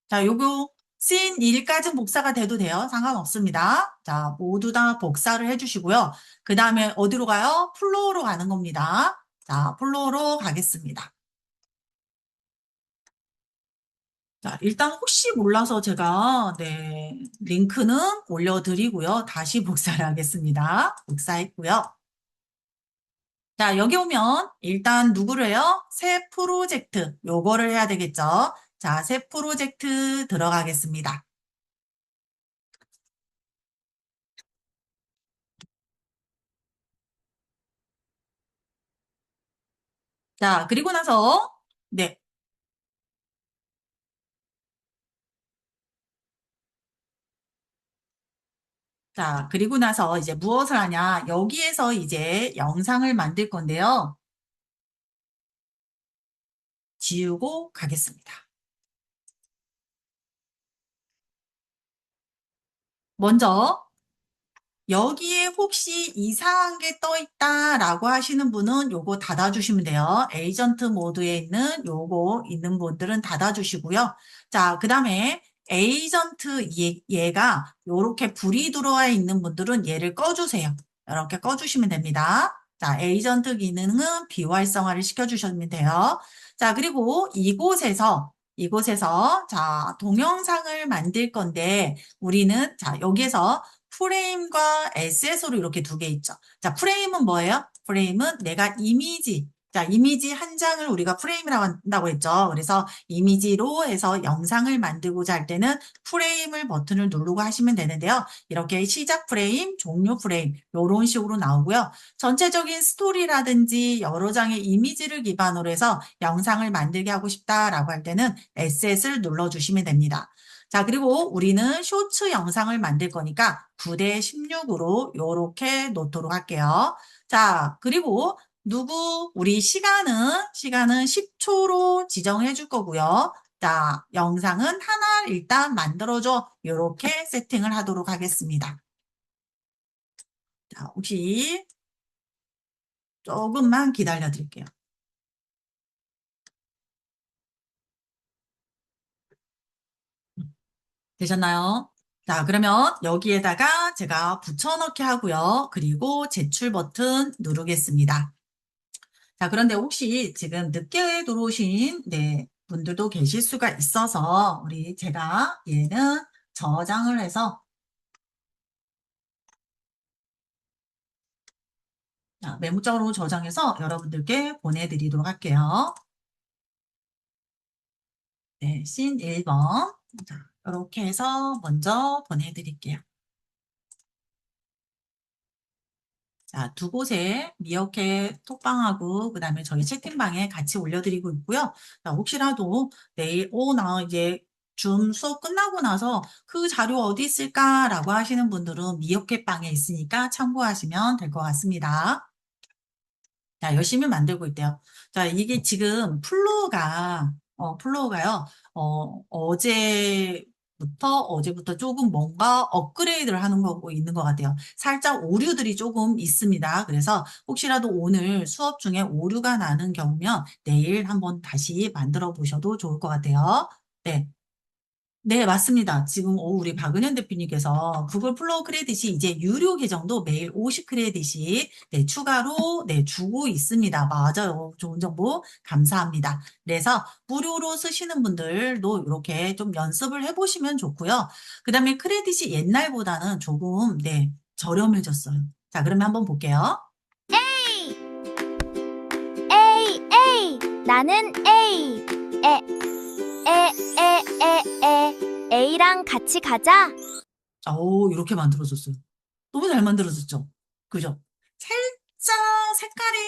자, 요거 씬 1까지 복사가 돼도 돼요. 상관없습니다. 자, 모두 다 복사를 해주시고요. 그 다음에 어디로 가요? 플로우로 가는 겁니다. 자, 플로우로 가겠습니다. 자, 일단 혹시 몰라서 제가, 네, 링크는 올려드리고요. 다시 복사를 하겠습니다. 복사했고요. 자, 여기 오면 일단 누구를 해요? 새 프로젝트. 요거를 해야 되겠죠? 자, 새 프로젝트 들어가겠습니다. 자, 그리고 나서, 네. 자, 그리고 나서 이제 무엇을 하냐? 여기에서 이제 영상을 만들 건데요. 지우고 가겠습니다. 먼저 여기에 혹시 이상한 게 떠 있다라고 하시는 분은 요거 닫아주시면 돼요. 에이전트 모드에 있는 요거 있는 분들은 닫아주시고요. 자, 그 다음에 에이전트 얘가 요렇게 불이 들어와 있는 분들은 얘를 꺼주세요. 이렇게 꺼주시면 됩니다. 자, 에이전트 기능은 비활성화를 시켜주시면 돼요. 자, 그리고 이곳에서 자, 동영상을 만들 건데 우리는 자, 여기에서 프레임과 SS로 이렇게 두 개 있죠. 자, 프레임은 뭐예요? 프레임은 내가 이미지 한 장을 우리가 프레임이라고 한다고 했죠. 그래서 이미지로 해서 영상을 만들고자 할 때는 프레임을 버튼을 누르고 하시면 되는데요. 이렇게 시작 프레임, 종료 프레임 이런 식으로 나오고요. 전체적인 스토리라든지 여러 장의 이미지를 기반으로 해서 영상을 만들게 하고 싶다라고 할 때는 SS를 눌러주시면 됩니다. 자, 그리고 우리는 쇼츠 영상을 만들 거니까 9대 16으로 이렇게 놓도록 할게요. 자, 그리고 우리 시간은 10초로 지정해 줄 거고요. 자, 영상은 하나 일단 만들어줘. 이렇게 세팅을 하도록 하겠습니다. 자, 혹시 조금만 기다려 드릴게요. 되셨나요? 자, 그러면 여기에다가 제가 붙여넣기 하고요. 그리고 제출 버튼 누르겠습니다. 자, 그런데 혹시 지금 늦게 들어오신 분들도 계실 수가 있어서 제가 얘는 저장을 해서 자, 메모장으로 저장해서 여러분들께 보내드리도록 할게요. 네, 씬 1번. 자, 이렇게 해서 먼저 보내드릴게요. 자, 두 곳에 미어캣 톡방하고 그다음에 저희 채팅방에 같이 올려드리고 있고요. 자, 혹시라도 내일 나 이제 줌 수업 끝나고 나서 그 자료 어디 있을까라고 하시는 분들은 미어캣 방에 있으니까 참고하시면 될 것 같습니다. 자, 열심히 만들고 있대요. 자, 이게 지금 플로우가요. 어제부터 조금 뭔가 업그레이드를 하는 거고 있는 것 같아요. 살짝 오류들이 조금 있습니다. 그래서 혹시라도 오늘 수업 중에 오류가 나는 경우면 내일 한번 다시 만들어 보셔도 좋을 것 같아요. 네. 네, 맞습니다. 지금 우리 박은현 대표님께서 구글 플로우 크레딧이 이제 유료 계정도 매일 50 크레딧이 추가로 주고 있습니다. 맞아요. 좋은 정보 감사합니다. 그래서 무료로 쓰시는 분들도 이렇게 좀 연습을 해보시면 좋고요. 그다음에 크레딧이 옛날보다는 조금 저렴해졌어요. 자, 그러면 한번 볼게요. A 나는 A A랑 같이 가자. 이렇게 만들어졌어요. 너무 잘 만들어졌죠? 그죠? 살짝 색깔이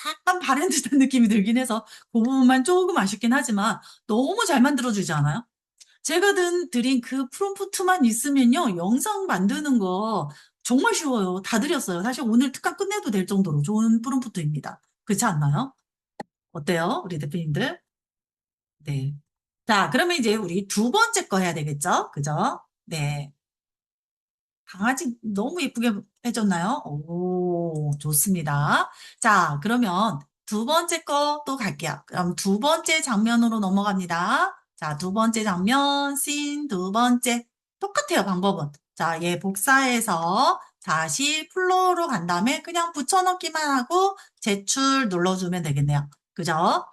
약간 바른 듯한 느낌이 들긴 해서 그 부분만 조금 아쉽긴 하지만 너무 잘 만들어주지 않아요? 제가 드린 그 프롬프트만 있으면요. 영상 만드는 거 정말 쉬워요. 다 드렸어요. 사실 오늘 특강 끝내도 될 정도로 좋은 프롬프트입니다. 그렇지 않나요? 어때요? 우리 대표님들? 네. 자, 그러면 이제 우리 두 번째 거 해야 되겠죠? 그죠? 네. 강아지 너무 예쁘게 해줬나요? 오, 좋습니다. 자, 그러면 두 번째 거 또 갈게요. 그럼 두 번째 장면으로 넘어갑니다. 자, 두 번째 장면, 씬 두 번째. 똑같아요, 방법은. 자, 얘 복사해서 다시 플로우로 간 다음에 그냥 붙여넣기만 하고 제출 눌러주면 되겠네요. 그죠?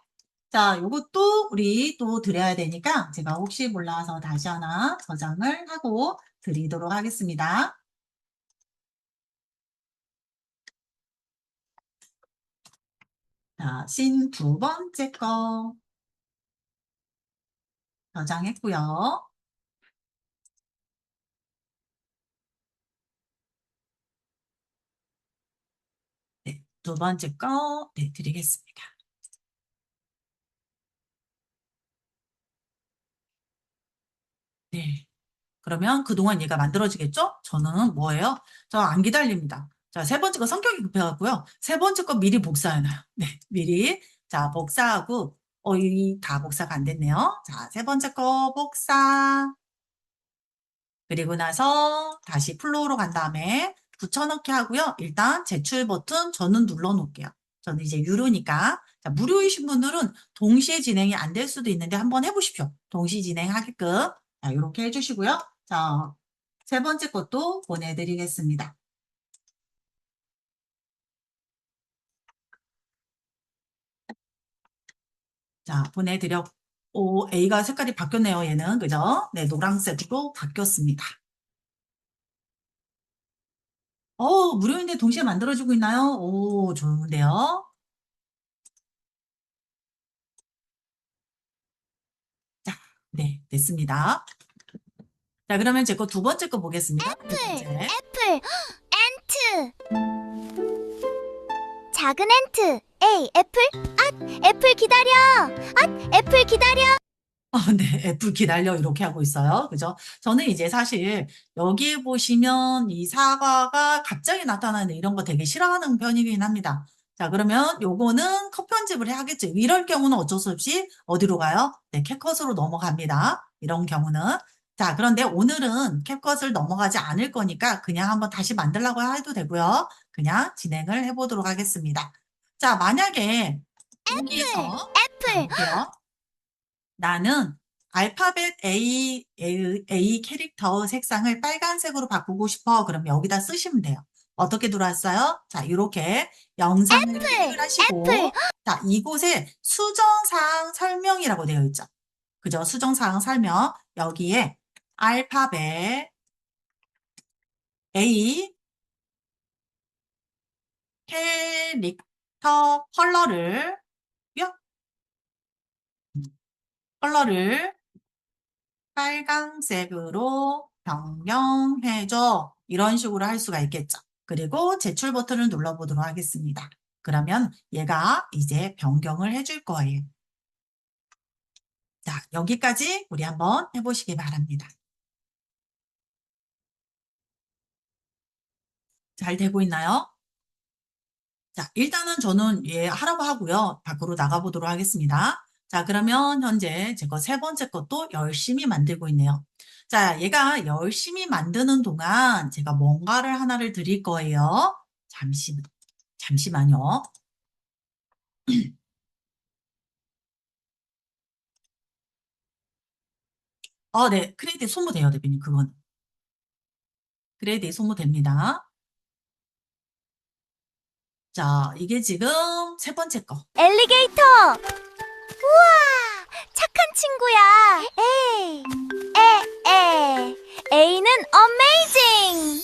자, 요것도 우리 또 드려야 되니까 제가 혹시 몰라서 다시 하나 저장을 하고 드리도록 하겠습니다. 자, 씬 두 번째 거 저장했고요. 네, 두 번째 거 드리겠습니다. 네. 그러면 그동안 얘가 만들어지겠죠? 저는 뭐예요? 저 안 기다립니다. 자, 세 번째 거 성격이 급해갖고요. 세 번째 거 미리 복사해놔요. 네, 미리. 자, 복사하고, 이 다 복사가 안 됐네요. 자, 세 번째 거 복사. 그리고 나서 다시 플로우로 간 다음에 붙여넣기 하고요. 일단 제출 버튼 저는 눌러놓을게요. 저는 이제 유료니까. 자, 무료이신 분들은 동시에 진행이 안 될 수도 있는데 한번 해보십시오. 동시 진행하게끔. 자, 이렇게 해주시고요. 자, 세 번째 것도 보내드리겠습니다. 자, 오, A가 색깔이 바뀌었네요, 얘는. 그죠? 네, 노란색으로 바뀌었습니다. 무료인데 동시에 만들어주고 있나요? 오, 좋은데요? 자, 네, 됐습니다. 자, 그러면 제 거 두 번째 거 보겠습니다. 두 번째. 애플, 엔트. 작은 엔트. 에이, 애플. 애플 기다려. 애플 기다려. 네, 애플 기다려 이렇게 하고 있어요. 그죠? 저는 이제 사실 여기에 보시면 이 사과가 갑자기 나타나는 이런 거 되게 싫어하는 편이긴 합니다. 자, 그러면 요거는 컷 편집을 해야겠죠. 이럴 경우는 어쩔 수 없이 어디로 가요? 네, 캡컷으로 넘어갑니다. 이런 경우는. 자, 그런데 오늘은 캡컷을 넘어가지 않을 거니까 그냥 한번 다시 만들라고 해도 되고요. 그냥 진행을 해보도록 하겠습니다. 자, 만약에 여기에서 애플. 볼게요. 나는 알파벳 A 캐릭터 색상을 빨간색으로 바꾸고 싶어. 그럼 여기다 쓰시면 돼요. 어떻게 들어왔어요? 자, 이렇게 영상을 클릭을 하시고, 애플. 자, 이곳에 수정사항 설명이라고 되어 있죠. 그죠? 수정사항 설명. 여기에 알파벳 A 캐릭터 컬러를 빨강색으로 변경해줘. 이런 식으로 할 수가 있겠죠. 그리고 제출 버튼을 눌러보도록 하겠습니다. 그러면 얘가 이제 변경을 해줄 거예요. 자, 여기까지 우리 한번 해보시기 바랍니다. 잘 되고 있나요? 자, 일단은 저는 얘 하라고 하고요. 밖으로 나가보도록 하겠습니다. 자, 그러면 현재 제 거 세 번째 것도 열심히 만들고 있네요. 자, 얘가 열심히 만드는 동안 제가 뭔가를 하나를 드릴 거예요. 잠시만요. 네. 크레딧 소모돼요, 대표님. 그건. 크레딧 소모됩니다. 자, 이게 지금 세 번째 거. 엘리게이터. 우와, 착한 친구야. A는 어메이징.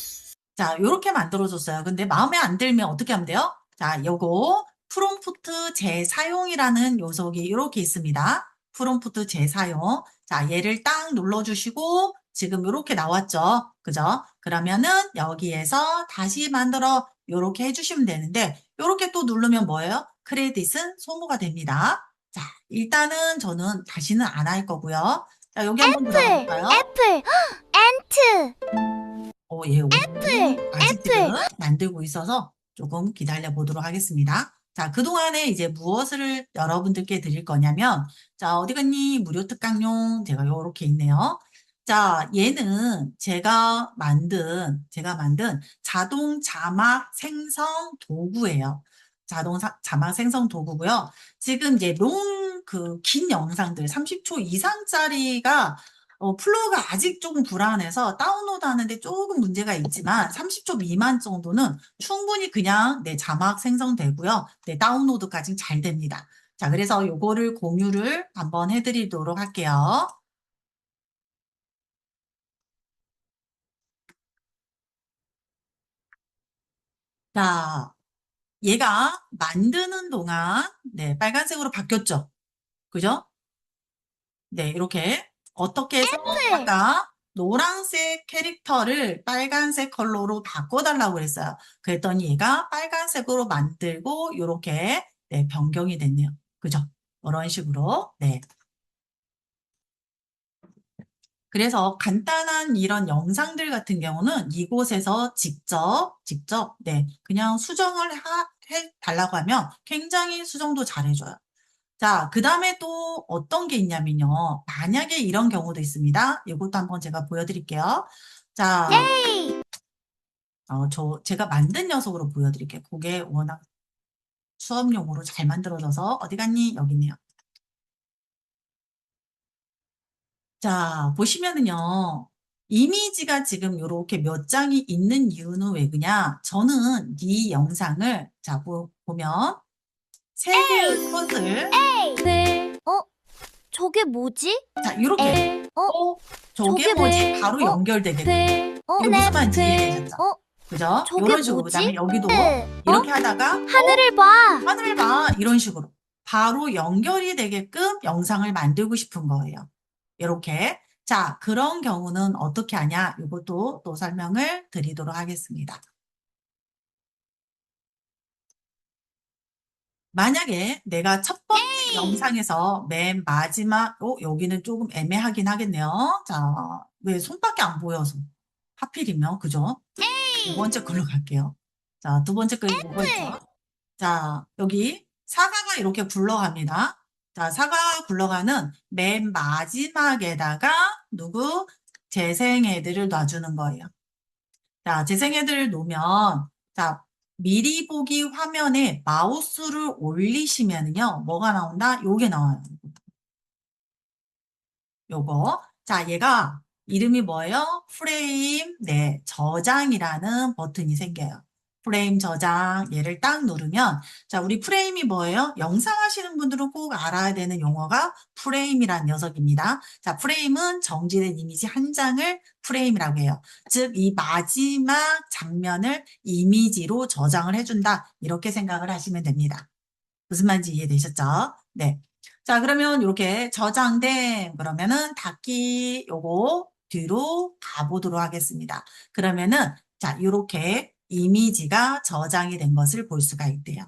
자, 요렇게 만들어줬어요. 근데 마음에 안 들면 어떻게 하면 돼요? 자, 요거 프롬프트 재사용이라는 요소가 이렇게 있습니다. 프롬프트 재사용. 자, 얘를 딱 눌러주시고 지금 요렇게 나왔죠? 그죠? 그러면은 여기에서 다시 만들어 요렇게 해주시면 되는데 요렇게 또 누르면 뭐예요? 크레딧은 소모가 됩니다. 자, 일단은 저는 다시는 안 할 거고요. 자, 여기 한번 들어가 볼까요? 애플, 엔트. 예, 아직 지금 만들고 있어서 조금 기다려 보도록 하겠습니다. 자, 그동안에 이제 무엇을 여러분들께 드릴 거냐면, 자, 어디 갔니? 무료 특강용 제가 요렇게 있네요. 자, 얘는 제가 만든 자동 자막 생성 도구예요. 자막 생성 도구고요. 지금 이제 긴 영상들, 30초 이상짜리가 플로우가 아직 조금 불안해서 다운로드 하는데 조금 문제가 있지만 30초 미만 정도는 충분히 그냥 자막 생성되고요. 다운로드까지 잘 됩니다. 자, 그래서 요거를 공유를 한번 해드리도록 할게요. 자, 얘가 만드는 동안 빨간색으로 바뀌었죠. 그죠? 네, 이렇게 어떻게 해서 아까 노란색 캐릭터를 빨간색 컬러로 바꿔달라고 그랬어요. 그랬더니 얘가 빨간색으로 만들고 이렇게 변경이 됐네요. 그죠? 이런 식으로. 네. 그래서 간단한 이런 영상들 같은 경우는 이곳에서 직접 그냥 수정을 해달라고 하면 굉장히 수정도 잘해줘요. 자, 그 다음에 또 어떤 게 있냐면요. 만약에 이런 경우도 있습니다. 이것도 한번 제가 보여드릴게요. 자, 제가 만든 녀석으로 보여드릴게요. 그게 워낙 수업용으로 잘 만들어져서 어디 갔니? 여기 있네요. 자, 보시면은요. 이미지가 지금 이렇게 몇 장이 있는 이유는 왜 그냐? 저는 이 영상을 자, 보면 세 개의 컷을 네. 저게 뭐지? 자, 이렇게 저게 저게 뭐지? 네. 바로 연결되게. 네. 이게 무슨 말인지 이해되셨죠? 그죠? 저게 이런 식으로. 뭐지? 그다음에 여기도 네. 이렇게 하다가 하늘을 봐. 하늘을 봐. 이런 식으로. 바로 연결이 되게끔 영상을 만들고 싶은 거예요. 이렇게. 자, 그런 경우는 어떻게 하냐? 이것도 또 설명을 드리도록 하겠습니다. 만약에 내가 첫 번째 영상에서 맨 마지막, 여기는 조금 애매하긴 하겠네요. 자, 왜 손밖에 안 보여서. 하필이면, 그죠? 두 번째 걸로 갈게요. 자, 두 번째 거 뭐가 있죠? 자, 여기 사과가 이렇게 굴러갑니다. 자, 사과가 굴러가는 맨 마지막에다가 재생애들을 놔주는 거예요. 자, 재생애들을 놓으면, 자, 미리 보기 화면에 마우스를 올리시면요, 뭐가 나온다? 요게 나와요. 요거. 자, 얘가 이름이 뭐예요? 프레임, 네, 저장이라는 버튼이 생겨요. 프레임 저장, 얘를 딱 누르면, 자, 우리 프레임이 뭐예요? 영상 하시는 분들은 꼭 알아야 되는 용어가 프레임이란 녀석입니다. 자, 프레임은 정지된 이미지 한 장을 프레임이라고 해요. 즉, 이 마지막 장면을 이미지로 저장을 해준다. 이렇게 생각을 하시면 됩니다. 무슨 말인지 이해되셨죠? 네. 자, 그러면 이렇게 저장된 그러면은 닫기 요거 뒤로 가보도록 하겠습니다. 그러면은 자, 이렇게 이미지가 저장이 된 것을 볼 수가 있대요.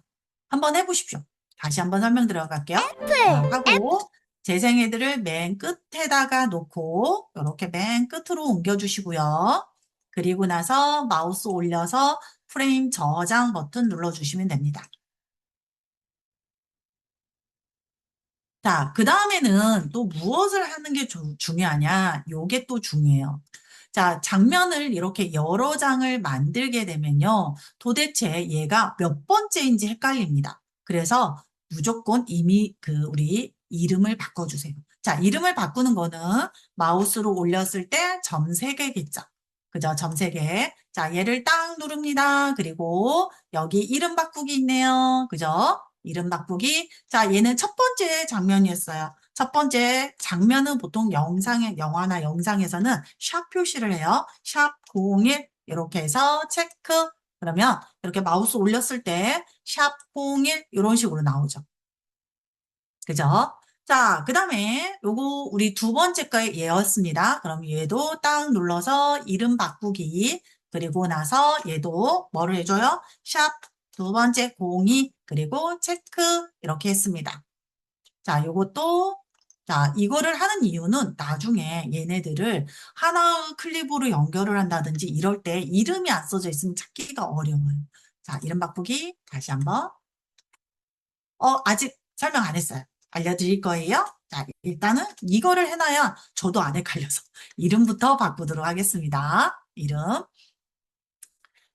한번 해보십시오. 다시 한번 설명 들어갈게요. 하고 재생애들을 맨 끝에다가 놓고 이렇게 맨 끝으로 옮겨주시고요. 그리고 나서 마우스 올려서 프레임 저장 버튼 눌러주시면 됩니다. 자, 그 다음에는 또 무엇을 하는 게 중요하냐? 요게 또 중요해요. 자, 장면을 이렇게 여러 장을 만들게 되면요. 도대체 얘가 몇 번째인지 헷갈립니다. 그래서 무조건 우리 이름을 바꿔주세요. 자, 이름을 바꾸는 거는 마우스로 올렸을 때 점 3개겠죠. 그죠? 점 3개. 자, 얘를 딱 누릅니다. 그리고 여기 이름 바꾸기 있네요. 그죠? 이름 바꾸기. 자, 얘는 첫 번째 장면이었어요. 첫 번째 장면은 보통 영화나 영상에서는 샵 표시를 해요. 샵 01 이렇게 해서 체크. 그러면 이렇게 마우스 올렸을 때 샵 01 이런 식으로 나오죠. 그죠? 자, 그 다음에 요거 우리 두 번째 거의 얘였습니다. 그럼 얘도 딱 눌러서 이름 바꾸기. 그리고 나서 얘도 뭐를 해줘요? 샵 두 번째 02 그리고 체크 이렇게 했습니다. 자, 요것도 자, 이거를 하는 이유는 나중에 얘네들을 하나 클립으로 연결을 한다든지 이럴 때 이름이 안 써져 있으면 찾기가 어려워요. 자, 이름 바꾸기 다시 한번. 아직 설명 안 했어요. 알려드릴 거예요. 자, 일단은 이거를 해놔야 저도 안 헷갈려서 이름부터 바꾸도록 하겠습니다. 이름.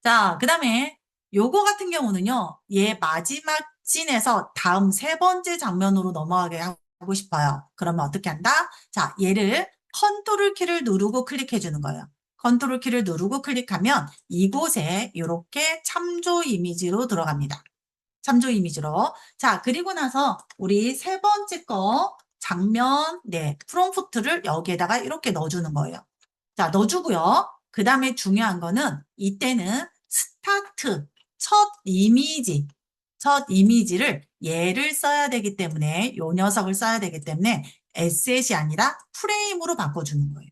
자, 그 다음에 요거 같은 경우는요. 얘 마지막 씬에서 다음 세 번째 장면으로 넘어가게 하고 싶어요. 그러면 어떻게 한다? 자, 얘를 컨트롤 키를 누르고 클릭해 주는 거예요. 컨트롤 키를 누르고 클릭하면 이곳에 이렇게 참조 이미지로 들어갑니다. 참조 이미지로. 자, 그리고 나서 우리 세 번째 거 장면, 네, 프롬프트를 여기에다가 이렇게 넣어주는 거예요. 자, 넣어주고요. 그 다음에 중요한 거는 이때는 스타트, 첫 이미지를 얘를 써야 되기 때문에 요 녀석을 써야 되기 때문에 에셋이 아니라 프레임으로 바꿔주는 거예요.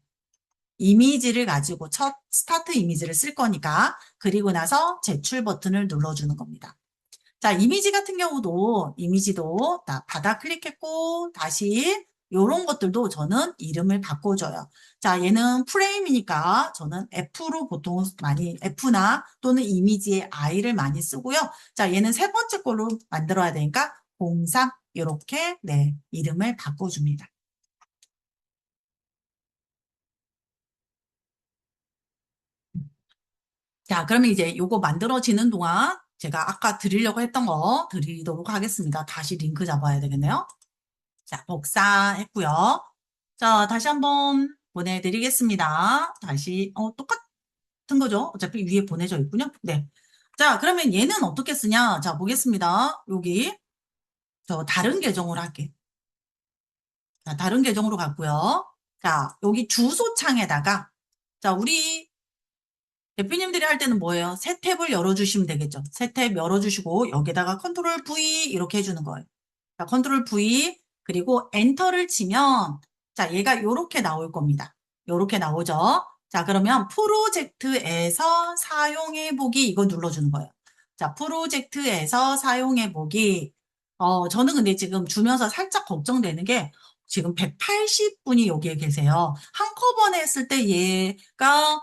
이미지를 가지고 첫 스타트 이미지를 쓸 거니까 그리고 나서 제출 버튼을 눌러주는 겁니다. 자, 이미지도 바닥 클릭했고 다시 요런 것들도 저는 이름을 바꿔줘요. 자, 얘는 프레임이니까 저는 F로 보통 많이 F나 또는 이미지에 I를 많이 쓰고요. 자, 얘는 세 번째 걸로 만들어야 되니까 03 이렇게 네, 이름을 바꿔줍니다. 자, 그러면 이제 요거 만들어지는 동안 제가 아까 드리려고 했던 거 드리도록 하겠습니다. 다시 링크 잡아야 되겠네요. 자, 복사했고요. 자, 다시 한번 보내드리겠습니다. 다시, 똑같은 거죠? 어차피 위에 보내져 있군요. 네. 자, 그러면 얘는 어떻게 쓰냐? 자, 보겠습니다. 여기, 저 다른 계정으로 할게. 자, 다른 계정으로 갔고요. 자, 여기 주소창에다가, 자, 우리 대표님들이 할 때는 뭐예요? 새 탭을 열어주시면 되겠죠. 새 탭 열어주시고, 여기다가 컨트롤 V 이렇게 해주는 거예요. 자, 컨트롤 V, 그리고 엔터를 치면, 자, 얘가 요렇게 나올 겁니다. 요렇게 나오죠. 자, 그러면 프로젝트에서 사용해보기, 이거 눌러주는 거예요. 자, 프로젝트에서 사용해보기. 저는 근데 지금 주면서 살짝 걱정되는 게, 지금 180분이 여기에 계세요. 한꺼번에 했을 때 얘가,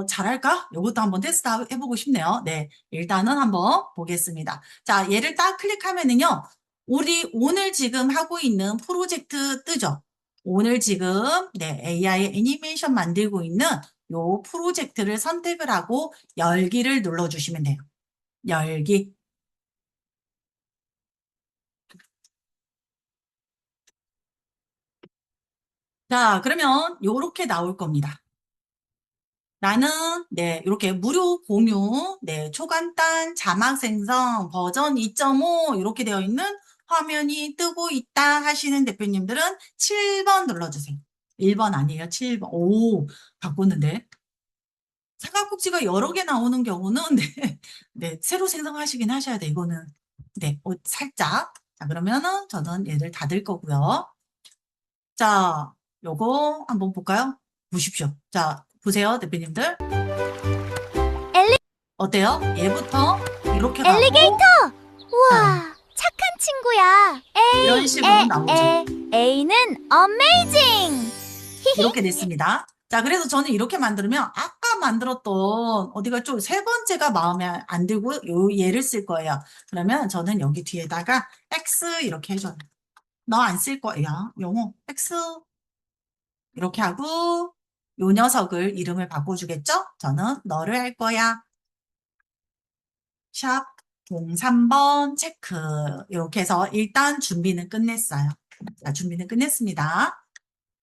잘할까? 이것도 한번 테스트 해보고 싶네요. 네, 일단은 한번 보겠습니다. 자, 얘를 딱 클릭하면은요, 우리 오늘 지금 하고 있는 프로젝트 뜨죠? 오늘 지금 네, AI 애니메이션 만들고 있는 요 프로젝트를 선택을 하고 열기를 눌러주시면 돼요. 열기. 자, 그러면 요렇게 나올 겁니다. 나는 네, 이렇게 무료 공유, 네, 초간단 자막 생성 버전 2.5 이렇게 되어 있는 화면이 뜨고 있다 하시는 대표님들은 7번 눌러주세요. 1번 아니에요. 7번. 오, 바꿨는데. 사각국지가 여러 개 나오는 경우는 네, 네, 새로 생성하시긴 하셔야 돼. 이거는 네, 살짝. 자, 그러면은 저는 얘를 닫을 거고요. 자, 요거 한번 볼까요? 보십시오. 자, 보세요, 대표님들. 어때요? 얘부터 이렇게 가고 엘리게이터! 자, 우와, 착한 친구야. 이런 식으로 나오죠. A는 어메이징. 이렇게 됐습니다. 자, 그래서 저는 이렇게 만들면 아까 만들었던 어디가 좀 세 번째가 마음에 안 들고 요 얘를 쓸 거예요. 그러면 저는 여기 뒤에다가 X 이렇게 해줘요. 너 안 쓸 거야. 영어 X 이렇게 하고 요 녀석을 이름을 바꿔주겠죠? 저는 너를 할 거야. 샵 03번 체크. 이렇게 해서 일단 준비는 끝냈어요. 자, 준비는 끝냈습니다.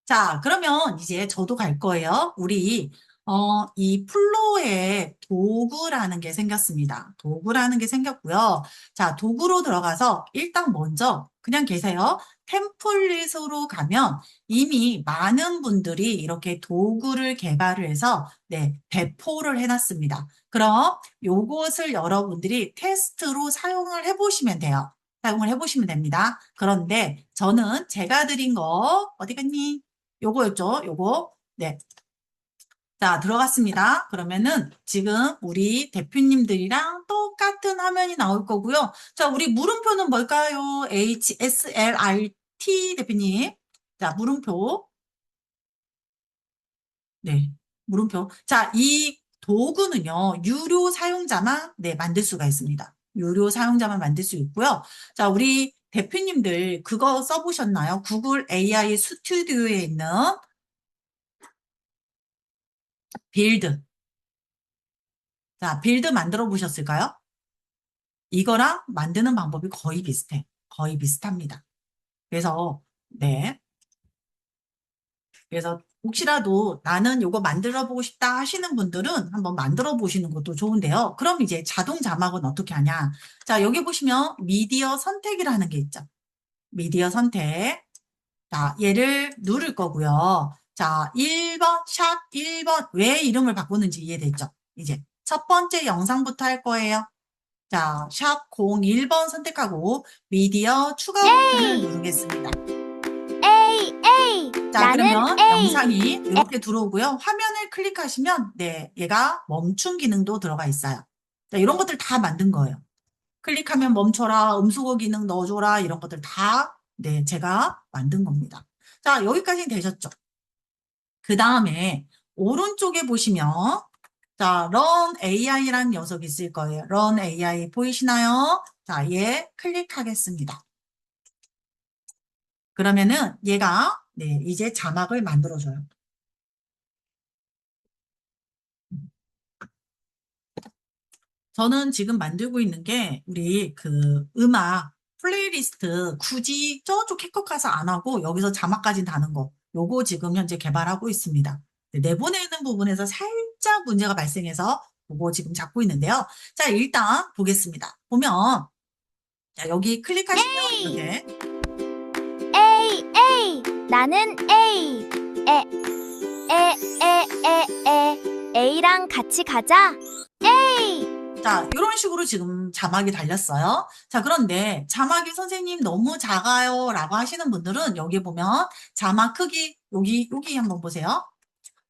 자, 그러면 이제 저도 갈 거예요. 우리, 이 플로에 도구라는 게 생겼습니다. 도구라는 게 생겼고요. 자, 도구로 들어가서 일단 먼저 그냥 계세요. 템플릿으로 가면 이미 많은 분들이 이렇게 도구를 개발을 해서 네, 배포를 해놨습니다. 그럼 요것을 여러분들이 테스트로 사용을 해보시면 돼요. 사용을 해보시면 됩니다. 그런데 저는 제가 드린 거 어디 갔니? 요거였죠? 요거. 네. 자, 들어갔습니다. 그러면은 지금 우리 대표님들이랑 똑같은 화면이 나올 거고요. 자, 우리 물음표는 뭘까요? HSLRT 대표님. 자, 물음표. 네. 물음표. 자, 이 도구는요, 유료 사용자만, 네, 만들 수가 있습니다. 유료 사용자만 만들 수 있고요. 자, 우리 대표님들 그거 써보셨나요? 구글 AI 스튜디오에 있는 빌드. 자, 빌드 만들어 보셨을까요? 이거랑 만드는 방법이 거의 비슷해. 거의 비슷합니다. 그래서, 네. 그래서 혹시라도 나는 이거 만들어 보고 싶다 하시는 분들은 한번 만들어 보시는 것도 좋은데요. 그럼 이제 자동 자막은 어떻게 하냐? 자, 여기 보시면 미디어 선택이라는 게 있죠. 미디어 선택. 자, 얘를 누를 거고요. 자, 1번, 샵 1번. 왜 이름을 바꾸는지 이해됐죠? 이제 첫 번째 영상부터 할 거예요. 자, 샵 01번 선택하고 미디어 추가 버튼을 누르겠습니다. A. 자, 나는 그러면 A. 영상이 이렇게 들어오고요. 화면을 클릭하시면 네, 얘가 멈춤 기능도 들어가 있어요. 자, 이런 것들 다 만든 거예요. 클릭하면 멈춰라, 음수거 기능 넣어줘라, 이런 것들 다 네, 제가 만든 겁니다. 자, 여기까지 되셨죠? 그 다음에 오른쪽에 보시면 자, Run AI라는 녀석이 있을 거예요. Run AI 보이시나요? 자, 얘 클릭하겠습니다. 그러면은 얘가 네, 이제 자막을 만들어줘요. 저는 지금 만들고 있는 게 우리 그 음악 플레이리스트 굳이 저쪽 캡컷 가서 안 하고 여기서 자막까지 다는 거. 요거 지금 현재 개발하고 있습니다. 네, 내보내는 부분에서 살짝 문제가 발생해서 그거 지금 잡고 있는데요. 자, 일단 보겠습니다. 보면 자, 여기 클릭하시면 이렇게 A 나는 A A랑 같이 가자 A 자, 이런 식으로 지금 자막이 달렸어요. 자, 그런데 자막이 선생님 너무 작아요 라고 하시는 분들은 여기 보면 자막 크기 여기 한번 보세요.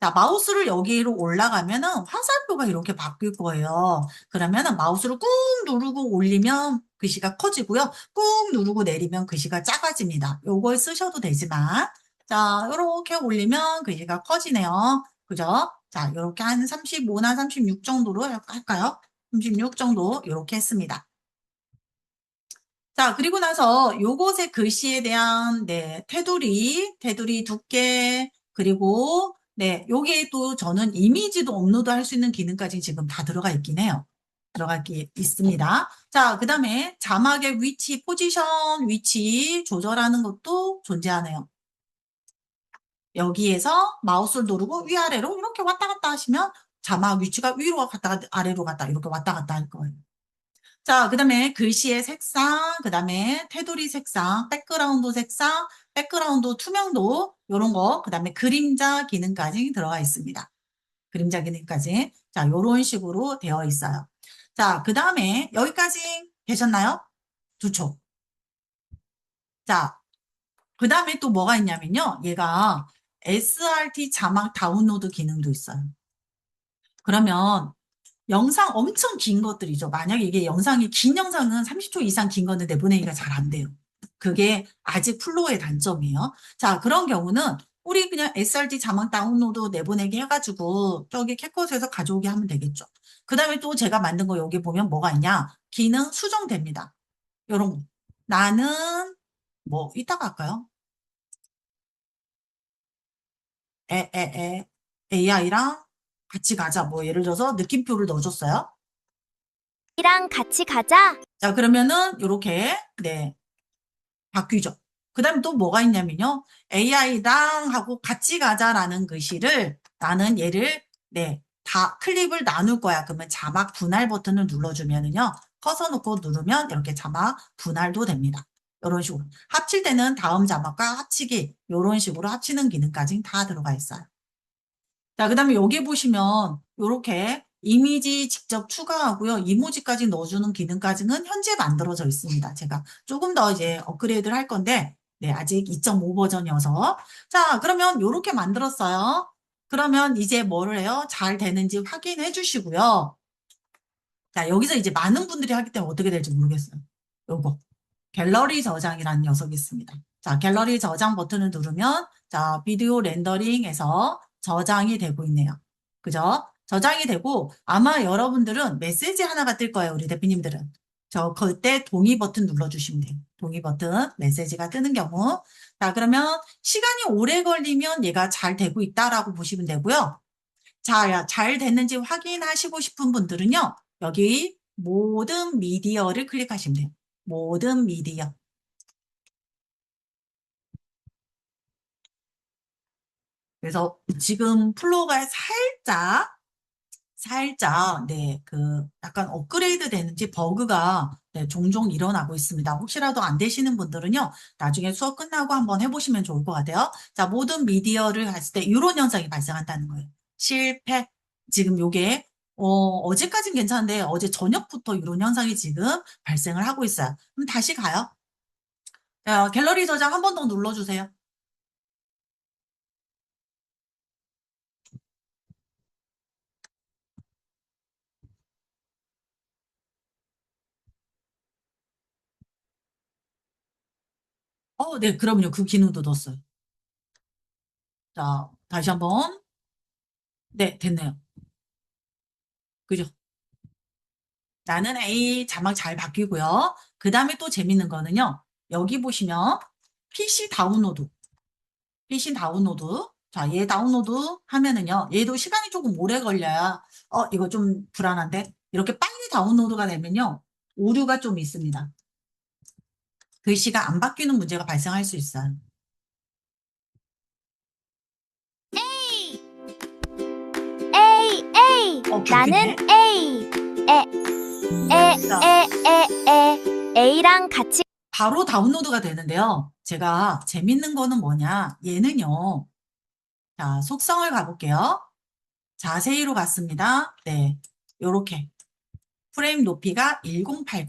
자, 마우스를 여기로 올라가면은 화살표가 이렇게 바뀔 거예요. 그러면은 마우스를 꾹 누르고 올리면 글씨가 커지고요. 꾹 누르고 내리면 글씨가 작아집니다. 요걸 쓰셔도 되지만, 자, 요렇게 올리면 글씨가 커지네요. 그죠? 자, 요렇게 한 35나 36 정도로 할까요? 36 정도 요렇게 했습니다. 자, 그리고 나서 요것의 글씨에 대한, 네, 테두리 두께, 그리고, 네, 여기에 또 저는 이미지도 업로드 할 수 있는 기능까지 지금 다 들어가 있긴 해요. 있습니다. 자, 그 다음에 자막의 위치, 포지션, 위치 조절하는 것도 존재하네요. 여기에서 마우스를 누르고 위아래로 이렇게 왔다 갔다 하시면 자막 위치가 위로 갔다가 아래로 갔다 이렇게 왔다 갔다 할 거예요. 자, 그 다음에 글씨의 색상, 그 다음에 테두리 색상, 백그라운드 투명도, 요런 거, 그 다음에 그림자 기능까지 들어가 있습니다. 그림자 기능까지. 자, 요런 식으로 되어 있어요. 자, 그 다음에 여기까지 되셨나요? 좋죠. 자, 그 다음에 또 뭐가 있냐면요. 얘가 SRT 자막 다운로드 기능도 있어요. 그러면 영상 엄청 긴 것들이죠. 만약에 이게 긴 영상은 30초 이상 긴 거는 내보내기가 잘 안 돼요. 그게 아직 플로우의 단점이에요. 자, 그런 경우는 우리 그냥 SRT 자막 다운로드 내보내기 해가지고 저기 캡컷에서 가져오게 하면 되겠죠. 그 다음에 또 제가 만든 거 여기 보면 뭐가 있냐. 기능 수정됩니다. 요런 거. 나는 뭐 이따가 할까요? AI랑 같이 가자. 뭐 예를 들어서 느낌표를 넣어줬어요. A랑 같이 가자 자, 그러면은 이렇게 네 바뀌죠. 그 다음에 또 뭐가 있냐면요. AI랑 하고 같이 가자라는 글씨를 나는 얘를 네 다 클립을 나눌 거야. 그러면 자막 분할 버튼을 눌러주면은요. 커서 놓고 누르면 이렇게 자막 분할도 됩니다. 이런 식으로 합칠 때는 다음 자막과 합치기 이런 식으로 합치는 기능까지 다 들어가 있어요. 자, 그 다음에 여기 보시면 이렇게 이미지 직접 추가하고요. 이모지까지 넣어주는 기능까지는 현재 만들어져 있습니다. 제가 조금 더 이제 업그레이드를 할 건데, 네, 아직 2.5 버전이어서. 자, 그러면 이렇게 만들었어요. 그러면 이제 뭐를 해요? 잘 되는지 확인해 주시고요. 자, 여기서 이제 많은 분들이 하기 때문에 어떻게 될지 모르겠어요. 요거. 갤러리 저장이라는 녀석이 있습니다. 자, 갤러리 저장 버튼을 누르면, 자, 비디오 렌더링에서 저장이 되고 있네요. 그죠? 저장이 되고, 아마 여러분들은 메시지 하나가 뜰 거예요, 우리 대표님들은. 그때 동의 버튼 눌러주시면 돼요. 동의 버튼, 메시지가 뜨는 경우. 자, 그러면 시간이 오래 걸리면 얘가 잘 되고 있다라고 보시면 되고요. 자, 잘 됐는지 확인하시고 싶은 분들은요, 여기 모든 미디어를 클릭하시면 돼요. 모든 미디어. 그래서 지금 플로우가 살짝, 네, 약간 업그레이드 되는지 버그가 네, 종종 일어나고 있습니다. 혹시라도 안 되시는 분들은요, 나중에 수업 끝나고 한번 해보시면 좋을 것 같아요. 자, 모든 미디어를 갔을 때 이런 현상이 발생한다는 거예요. 실패. 지금 요게, 어제까진 괜찮은데 어제 저녁부터 이런 현상이 지금 발생을 하고 있어요. 그럼 다시 가요. 자, 갤러리 저장 한 번 더 눌러주세요. 네, 그럼요. 그 기능도 넣었어요. 자, 다시 한번. 네, 됐네요. 그죠? 나는 A 자막 잘 바뀌고요. 그 다음에 또 재밌는 거는요. 여기 보시면 PC 다운로드. PC 다운로드. 자, 얘 다운로드 하면은요. 얘도 시간이 조금 오래 걸려야, 이거 좀 불안한데? 이렇게 빨리 다운로드가 되면요. 오류가 좀 있습니다. 글씨가 안 바뀌는 문제가 발생할 수 있어요. A. 바뀌네. 나는 A. A랑 같이 바로 다운로드가 되는데요. 제가 재밌는 거는 뭐냐. 얘는요. 자, 속성을 가볼게요. 자세히로 갔습니다. 네. 요렇게. 프레임 높이가 1080.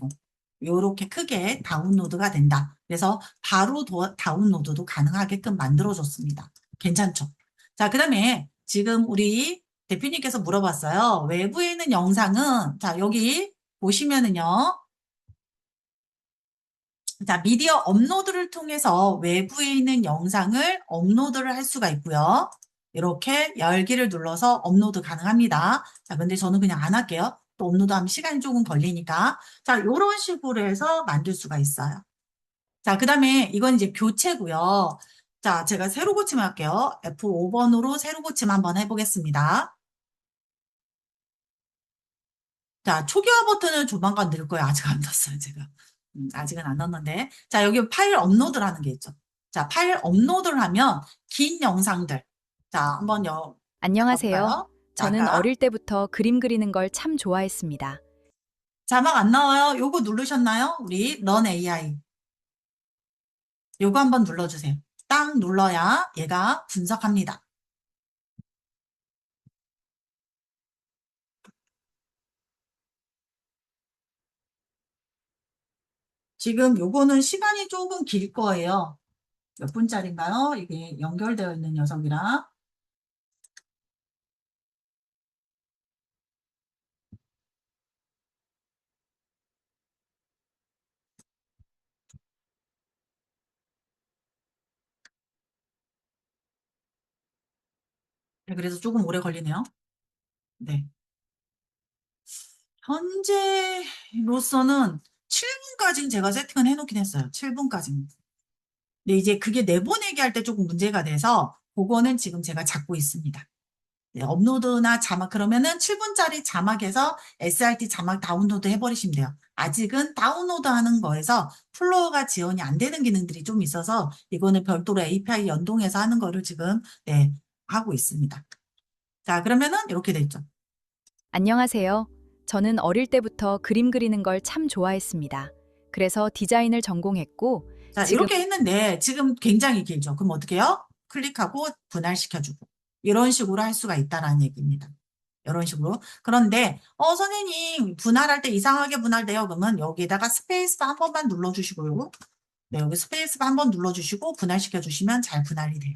요렇게 크게 다운로드가 된다. 그래서 바로 다운로드도 가능하게끔 만들어줬습니다. 괜찮죠? 자, 그 다음에 지금 우리 대표님께서 물어봤어요. 외부에 있는 영상은, 자, 여기 보시면은요. 자, 미디어 업로드를 통해서 외부에 있는 영상을 업로드를 할 수가 있고요. 이렇게 열기를 눌러서 업로드 가능합니다. 자, 근데 저는 그냥 안 할게요. 또 업로드하면 시간이 조금 걸리니까. 자, 이런 식으로 해서 만들 수가 있어요. 자, 그 다음에 이건 이제 교체고요. 자, 제가 세로 고침 할게요. F5번으로 세로 고침 한번 해보겠습니다. 자, 초기화 버튼을 조만간 넣을 거예요. 아직 안 넣었어요, 제가. 아직은 안 넣었는데. 자, 여기 파일 업로드라는 게 있죠. 자, 파일 업로드를 하면 긴 영상들. 자, 한번 안녕하세요. 열어볼까요? 저는 아까 어릴 때부터 그림 그리는 걸 참 좋아했습니다. 자막 안 나와요. 요거 누르셨나요? 우리 런 AI. 요거 한번 눌러주세요. 딱 눌러야 얘가 분석합니다. 지금 요거는 시간이 조금 길 거예요. 몇 분짜리인가요? 이게 연결되어 있는 녀석이라. 네, 그래서 조금 오래 걸리네요. 네. 현재로서는 7분까지는 제가 세팅을 해놓긴 했어요. 7분까지는. 근데 이제 그게 내보내기 할 때 조금 문제가 돼서 그거는 지금 제가 잡고 있습니다. 네, 업로드나 자막 그러면은 7분짜리 자막에서 SRT 자막 다운로드 해버리시면 돼요. 아직은 다운로드 하는 거에서 플로어가 지원이 안 되는 기능들이 좀 있어서 이거는 별도로 API 연동해서 하는 거를 지금 네, 하고 있습니다. 자, 그러면은 이렇게 돼 있죠. 안녕하세요. 저는 어릴 때부터 그림 그리는 걸 참 좋아했습니다. 그래서 디자인을 전공했고, 자, 지금 이렇게 했는데 지금 굉장히 길죠. 그럼 어떻게 해요? 클릭하고 분할시켜주고 이런 식으로 할 수가 있다라는 얘기입니다. 이런 식으로. 그런데 선생님 분할할 때 이상하게 분할돼요. 그러면 여기에다가 스페이스바 한 번만 눌러주시고요. 네, 여기 스페이스바 한 번 눌러주시고 분할시켜주시면 잘 분할이 돼요.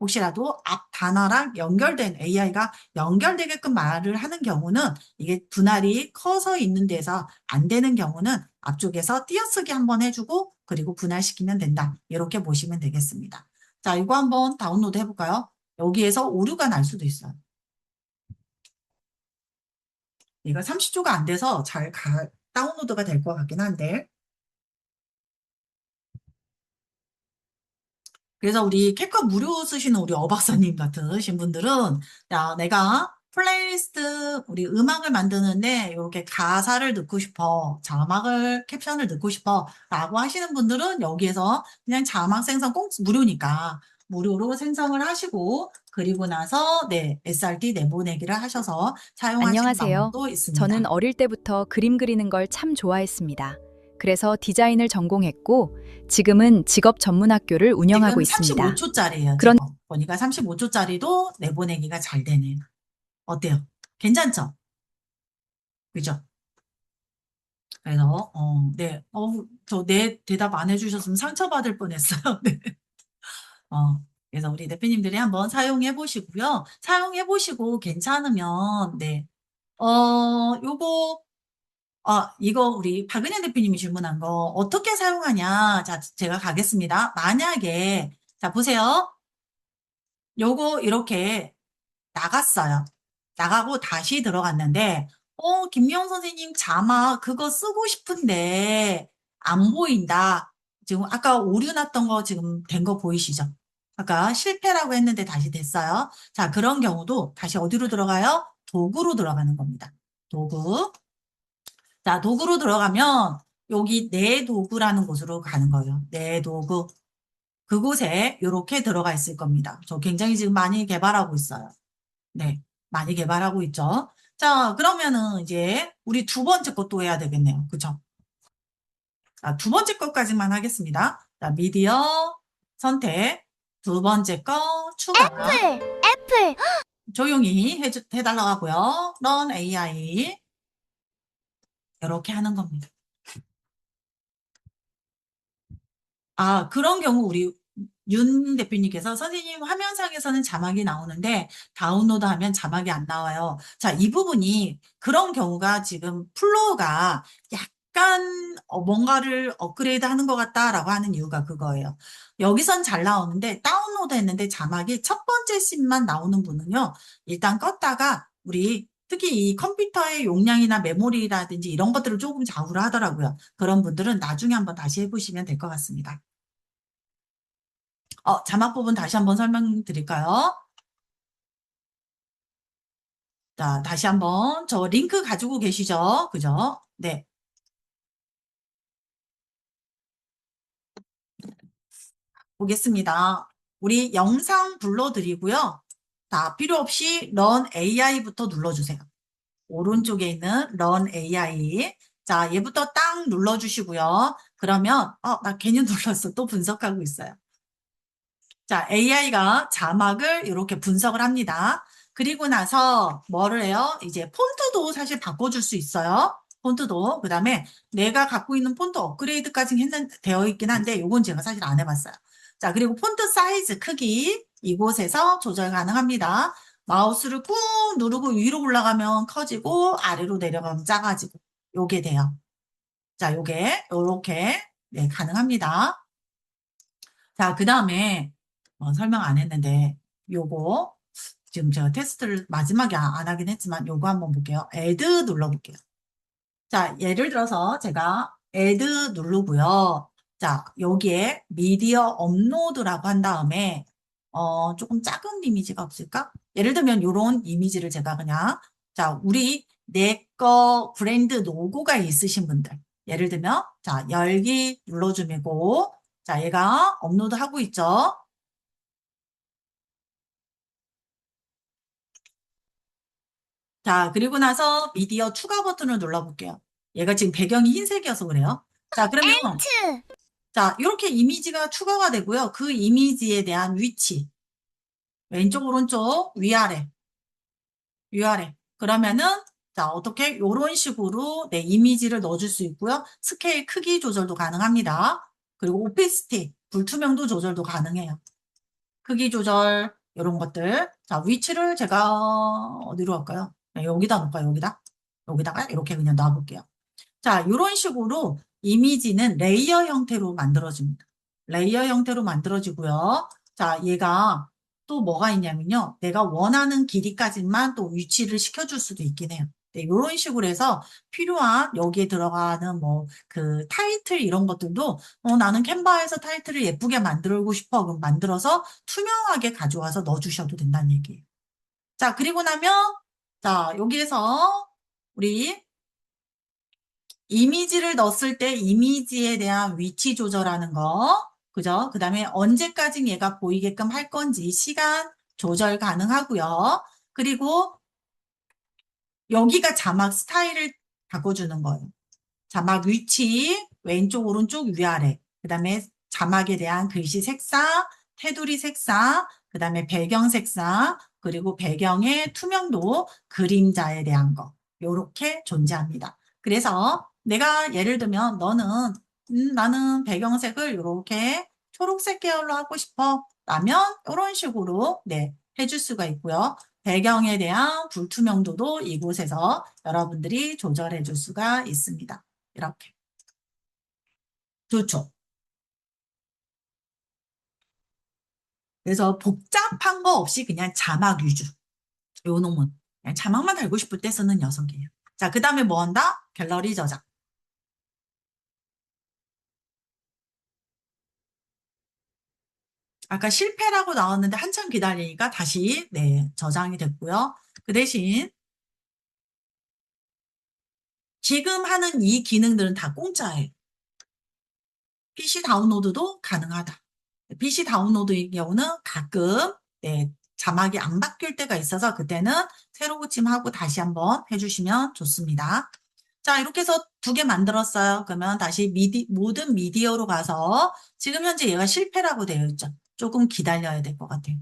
혹시라도 앞 단어랑 연결된 AI가 연결되게끔 말을 하는 경우는 이게 분할이 커서 있는 데서 안 되는 경우는 앞쪽에서 띄어쓰기 한번 해주고 그리고 분할시키면 된다. 이렇게 보시면 되겠습니다. 자, 이거 한번 다운로드 해볼까요? 여기에서 오류가 날 수도 있어요. 얘가 30초가 안 돼서 잘 다운로드가 될 것 같긴 한데. 그래서 우리 캡컷 무료 쓰시는 우리 어박사님 같으신 분들은 야, 내가 플레이리스트 우리 음악을 만드는데 이렇게 가사를 넣고 싶어. 자막을 캡션을 넣고 싶어. 라고 하시는 분들은 여기에서 그냥 자막 생성 꼭 무료니까 무료로 생성을 하시고 그리고 나서 네, SRT 내보내기를 하셔서 사용하시는 안녕하세요. 방법도 있습니다. 저는 어릴 때부터 그림 그리는 걸 참 좋아했습니다. 그래서 디자인을 전공했고, 지금은 직업 전문 학교를 운영하고 지금 있습니다. 35초짜리예요. 그런 보니까 35초짜리도 내보내기가 잘 되네요. 어때요? 괜찮죠? 그죠? 그래서 네, 저 내 대답 안 해주셨으면 상처받을 뻔했어요. 네. 그래서 우리 대표님들이 한번 사용해 보시고요. 사용해 보시고 괜찮으면 네, 요거 이거 우리 박은현 대표님이 질문한 거 어떻게 사용하냐? 자, 제가 가겠습니다. 만약에 자 보세요. 요거 이렇게 나갔어요. 나가고 다시 들어갔는데, 김미영 선생님 자막 그거 쓰고 싶은데 안 보인다. 지금 아까 오류 났던 거 지금 된 거 보이시죠? 아까 실패라고 했는데 다시 됐어요. 자, 그런 경우도 다시 어디로 들어가요? 도구로 들어가는 겁니다. 도구. 자, 도구로 들어가면 여기 내 도구라는 곳으로 가는 거예요. 내 도구. 그곳에 이렇게 들어가 있을 겁니다. 저 굉장히 지금 많이 개발하고 있어요. 네, 많이 개발하고 있죠. 자, 그러면은 이제 우리 두 번째 것도 해야 되겠네요. 그쵸? 자, 두 번째 것까지만 하겠습니다. 자, 미디어 선택. 두 번째 거 추가. 애플. 조용히 해달라고 하고요. Run AI. 이렇게 하는 겁니다. 아, 그런 경우 우리 윤 대표님께서 선생님 화면상에서는 자막이 나오는데 다운로드하면 자막이 안 나와요. 자, 이 부분이 그런 경우가 지금 플로우가 약간 뭔가를 업그레이드 하는 것 같다라고 하는 이유가 그거예요. 여기선 잘 나오는데 다운로드 했는데 자막이 첫 번째 씬만 나오는 분은요. 일단 껐다가 우리 특히 이 컴퓨터의 용량이나 메모리라든지 이런 것들을 조금 좌우를 하더라고요. 그런 분들은 나중에 한번 다시 해보시면 될 것 같습니다. 자막 부분 다시 한번 설명드릴까요? 자, 다시 한번 저 링크 가지고 계시죠? 그죠? 네. 보겠습니다. 우리 영상 불러드리고요. 자, 필요 없이 Run AI부터 눌러주세요. 오른쪽에 있는 Run AI. 자, 얘부터 딱 눌러주시고요. 그러면, 나 괜히 눌렀어. 또 분석하고 있어요. 자, AI가 자막을 이렇게 분석을 합니다. 그리고 나서 뭐를 해요? 이제 폰트도 사실 바꿔줄 수 있어요. 폰트도. 그 다음에 내가 갖고 있는 폰트 업그레이드까지 되어 있긴 한데 이건 제가 사실 안 해봤어요. 자, 그리고 폰트 사이즈 크기 이곳에서 조절 가능합니다. 마우스를 꾹 누르고 위로 올라가면 커지고 아래로 내려가면 작아지고 요게 돼요. 자, 요게 요렇게 네, 가능합니다. 자, 그 다음에 설명 안 했는데 요거 지금 제가 테스트를 마지막에 안 하긴 했지만 요거 한번 볼게요. add 눌러볼게요. 자, 예를 들어서 제가 add 누르고요. 자, 여기에 미디어 업로드라고 한 다음에 조금 작은 이미지가 없을까? 예를 들면 요런 이미지를 제가 그냥 자, 우리 내 거 브랜드 로고가 있으신 분들 예를 들면 자, 열기 눌러주고 자, 얘가 업로드하고 있죠. 자, 그리고 나서 미디어 추가 버튼을 눌러볼게요. 얘가 지금 배경이 흰색이어서 그래요. 자, 그러면 자, 이렇게 이미지가 추가가 되고요. 그 이미지에 대한 위치 왼쪽, 오른쪽, 위아래 위아래 그러면은 자, 어떻게 이런 식으로 내 이미지를 넣어줄 수 있고요. 스케일 크기 조절도 가능합니다. 그리고 오피스티 불투명도 조절도 가능해요. 크기 조절 이런 것들. 자, 위치를 제가 어디로 할까요? 네, 여기다 놓을까요? 여기다가 이렇게 그냥 놔볼게요. 자, 이런 식으로 이미지는 레이어 형태로 만들어집니다. 레이어 형태로 만들어지고요. 자, 얘가 또 뭐가 있냐면요. 내가 원하는 길이까지만 또 위치를 시켜줄 수도 있긴 해요. 네, 이런 식으로 해서 필요한 여기에 들어가는 뭐 그 타이틀 이런 것들도 나는 캔바에서 타이틀을 예쁘게 만들고 싶어. 그럼 만들어서 투명하게 가져와서 넣어주셔도 된다는 얘기예요. 자, 그리고 나면 자, 여기에서 우리 이미지를 넣었을 때 이미지에 대한 위치 조절하는 거, 그죠? 그 다음에 언제까지 얘가 보이게끔 할 건지 시간 조절 가능하고요. 그리고 여기가 자막 스타일을 바꿔주는 거예요. 자막 위치, 왼쪽, 오른쪽, 위아래. 그 다음에 자막에 대한 글씨 색상, 테두리 색상, 그 다음에 배경 색상, 그리고 배경의 투명도, 그림자에 대한 거. 요렇게 존재합니다. 그래서 내가 예를 들면 너는 나는 배경색을 이렇게 초록색 계열로 하고 싶어. 라면 이런 식으로 네, 해줄 수가 있고요. 배경에 대한 불투명도도 이곳에서 여러분들이 조절해 줄 수가 있습니다. 이렇게. 좋죠. 그래서 복잡한 거 없이 그냥 자막 위주. 요 놈은 그냥 자막만 달고 싶을 때 쓰는 녀석이에요. 자, 그 다음에 뭐 한다? 갤러리 저장. 아까 실패라고 나왔는데 한참 기다리니까 다시 네, 저장이 됐고요. 그 대신 지금 하는 이 기능들은 다 공짜예요. PC 다운로드도 가능하다. PC 다운로드의 경우는 가끔 네, 자막이 안 바뀔 때가 있어서 그때는 새로 고침하고 다시 한번 해주시면 좋습니다. 자, 이렇게 해서 2개 만들었어요. 그러면 다시 모든 미디어로 가서 지금 현재 얘가 실패라고 되어 있죠. 조금 기다려야 될 것 같아요.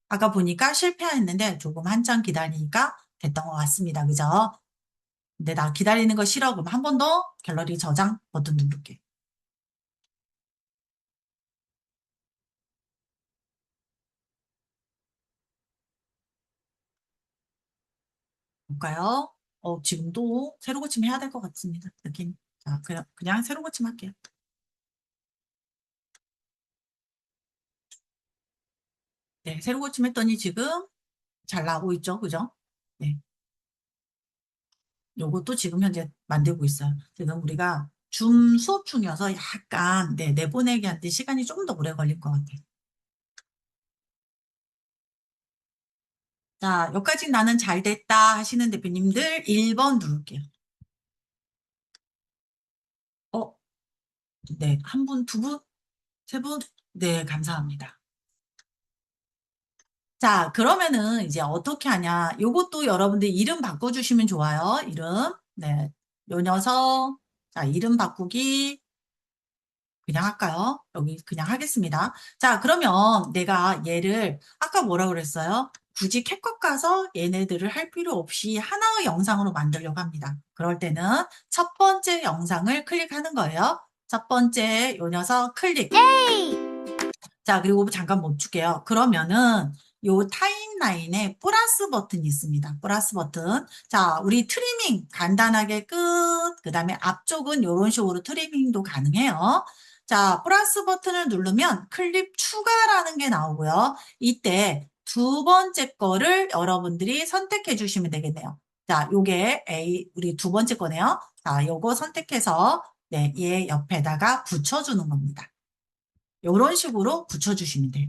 아까 보니까 실패했는데 조금 한참 기다리니까 됐던 것 같습니다. 그죠? 근데 나 기다리는 거 싫어. 그럼 한 번 더 갤러리 저장 버튼 누를게요. 볼까요? 지금도 새로 고침 해야 될 것 같습니다. 느낌. 자, 그냥 새로 고침 할게요. 네, 새로 고침했더니 지금 잘 나오고 있죠? 그죠? 네. 요것도 지금 현재 만들고 있어요. 지금 우리가 줌 수업 중이어서 약간, 네, 내보내기 한테 시간이 좀 더 오래 걸릴 것 같아요. 자, 여기까지 나는 잘 됐다 하시는 대표님들 1번 누를게요. 네, 한 분, 2분, 3분? 네, 감사합니다. 자, 그러면은 이제 어떻게 하냐. 요것도 여러분들 이름 바꿔주시면 좋아요. 이름. 네. 요 녀석. 자, 이름 바꾸기. 그냥 할까요? 여기 그냥 하겠습니다. 자, 그러면 내가 얘를 아까 뭐라 그랬어요? 굳이 캡컷 가서 얘네들을 할 필요 없이 하나의 영상으로 만들려고 합니다. 그럴 때는 첫 번째 영상을 클릭하는 거예요. 첫 번째 요 녀석 클릭. 자, 그리고 잠깐 멈출게요. 그러면은 요 타임라인에 플러스 버튼이 있습니다. 플러스 버튼. 자, 우리 트리밍 간단하게 끝. 그 다음에 앞쪽은 이런 식으로 트리밍도 가능해요. 자, 플러스 버튼을 누르면 클립 추가라는 게 나오고요. 이때 2번째 거를 여러분들이 선택해 주시면 되겠네요. 자, 요게 우리 2번째 거네요. 자, 요거 선택해서 네, 얘 옆에다가 붙여주는 겁니다. 이런 식으로 붙여주시면 돼요.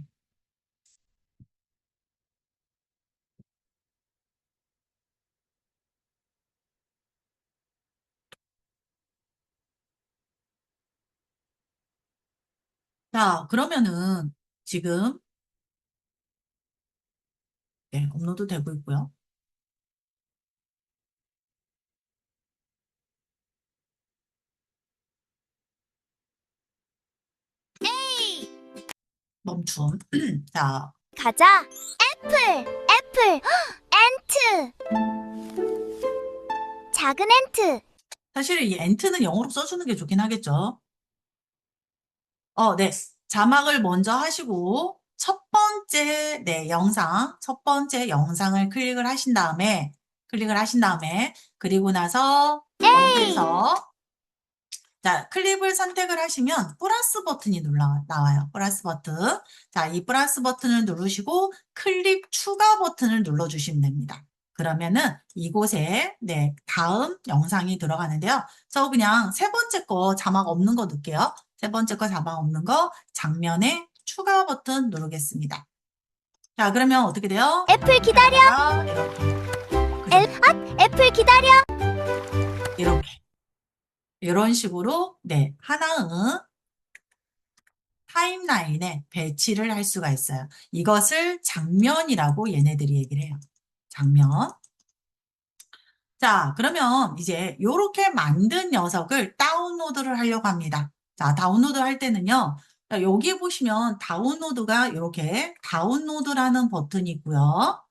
자, 그러면은 지금 네, 업로드 되고 있고요. 멈춤. 자, 가자. 애플. 헉, 엔트. 작은 엔트. 사실 이 엔트는 영어로 써주는 게 좋긴 하겠죠. 네. 자막을 먼저 하시고 첫 번째 첫 번째 영상을 클릭을 하신 다음에 그리고 나서 여기서 자, 클립을 선택을 하시면 플러스 버튼이 나와요. 플러스 버튼. 자, 이 플러스 버튼을 누르시고 클립 추가 버튼을 눌러주시면 됩니다. 그러면은 이곳에 다음 영상이 들어가는데요. 저 그냥 3번째 거 자막 없는 거 넣을게요. 3번째 거 자막 없는 거 장면에 추가 버튼 누르겠습니다. 자, 그러면 어떻게 돼요? 애플 기다려. 애플 기다려. 이렇게. 이런 식으로 하나의 타임라인에 배치를 할 수가 있어요. 이것을 장면이라고 얘네들이 얘기를 해요. 장면. 자, 그러면 이제 이렇게 만든 녀석을 다운로드를 하려고 합니다. 자, 다운로드 할 때는요. 자, 여기 보시면 다운로드가 이렇게 다운로드라는 버튼이 있고요.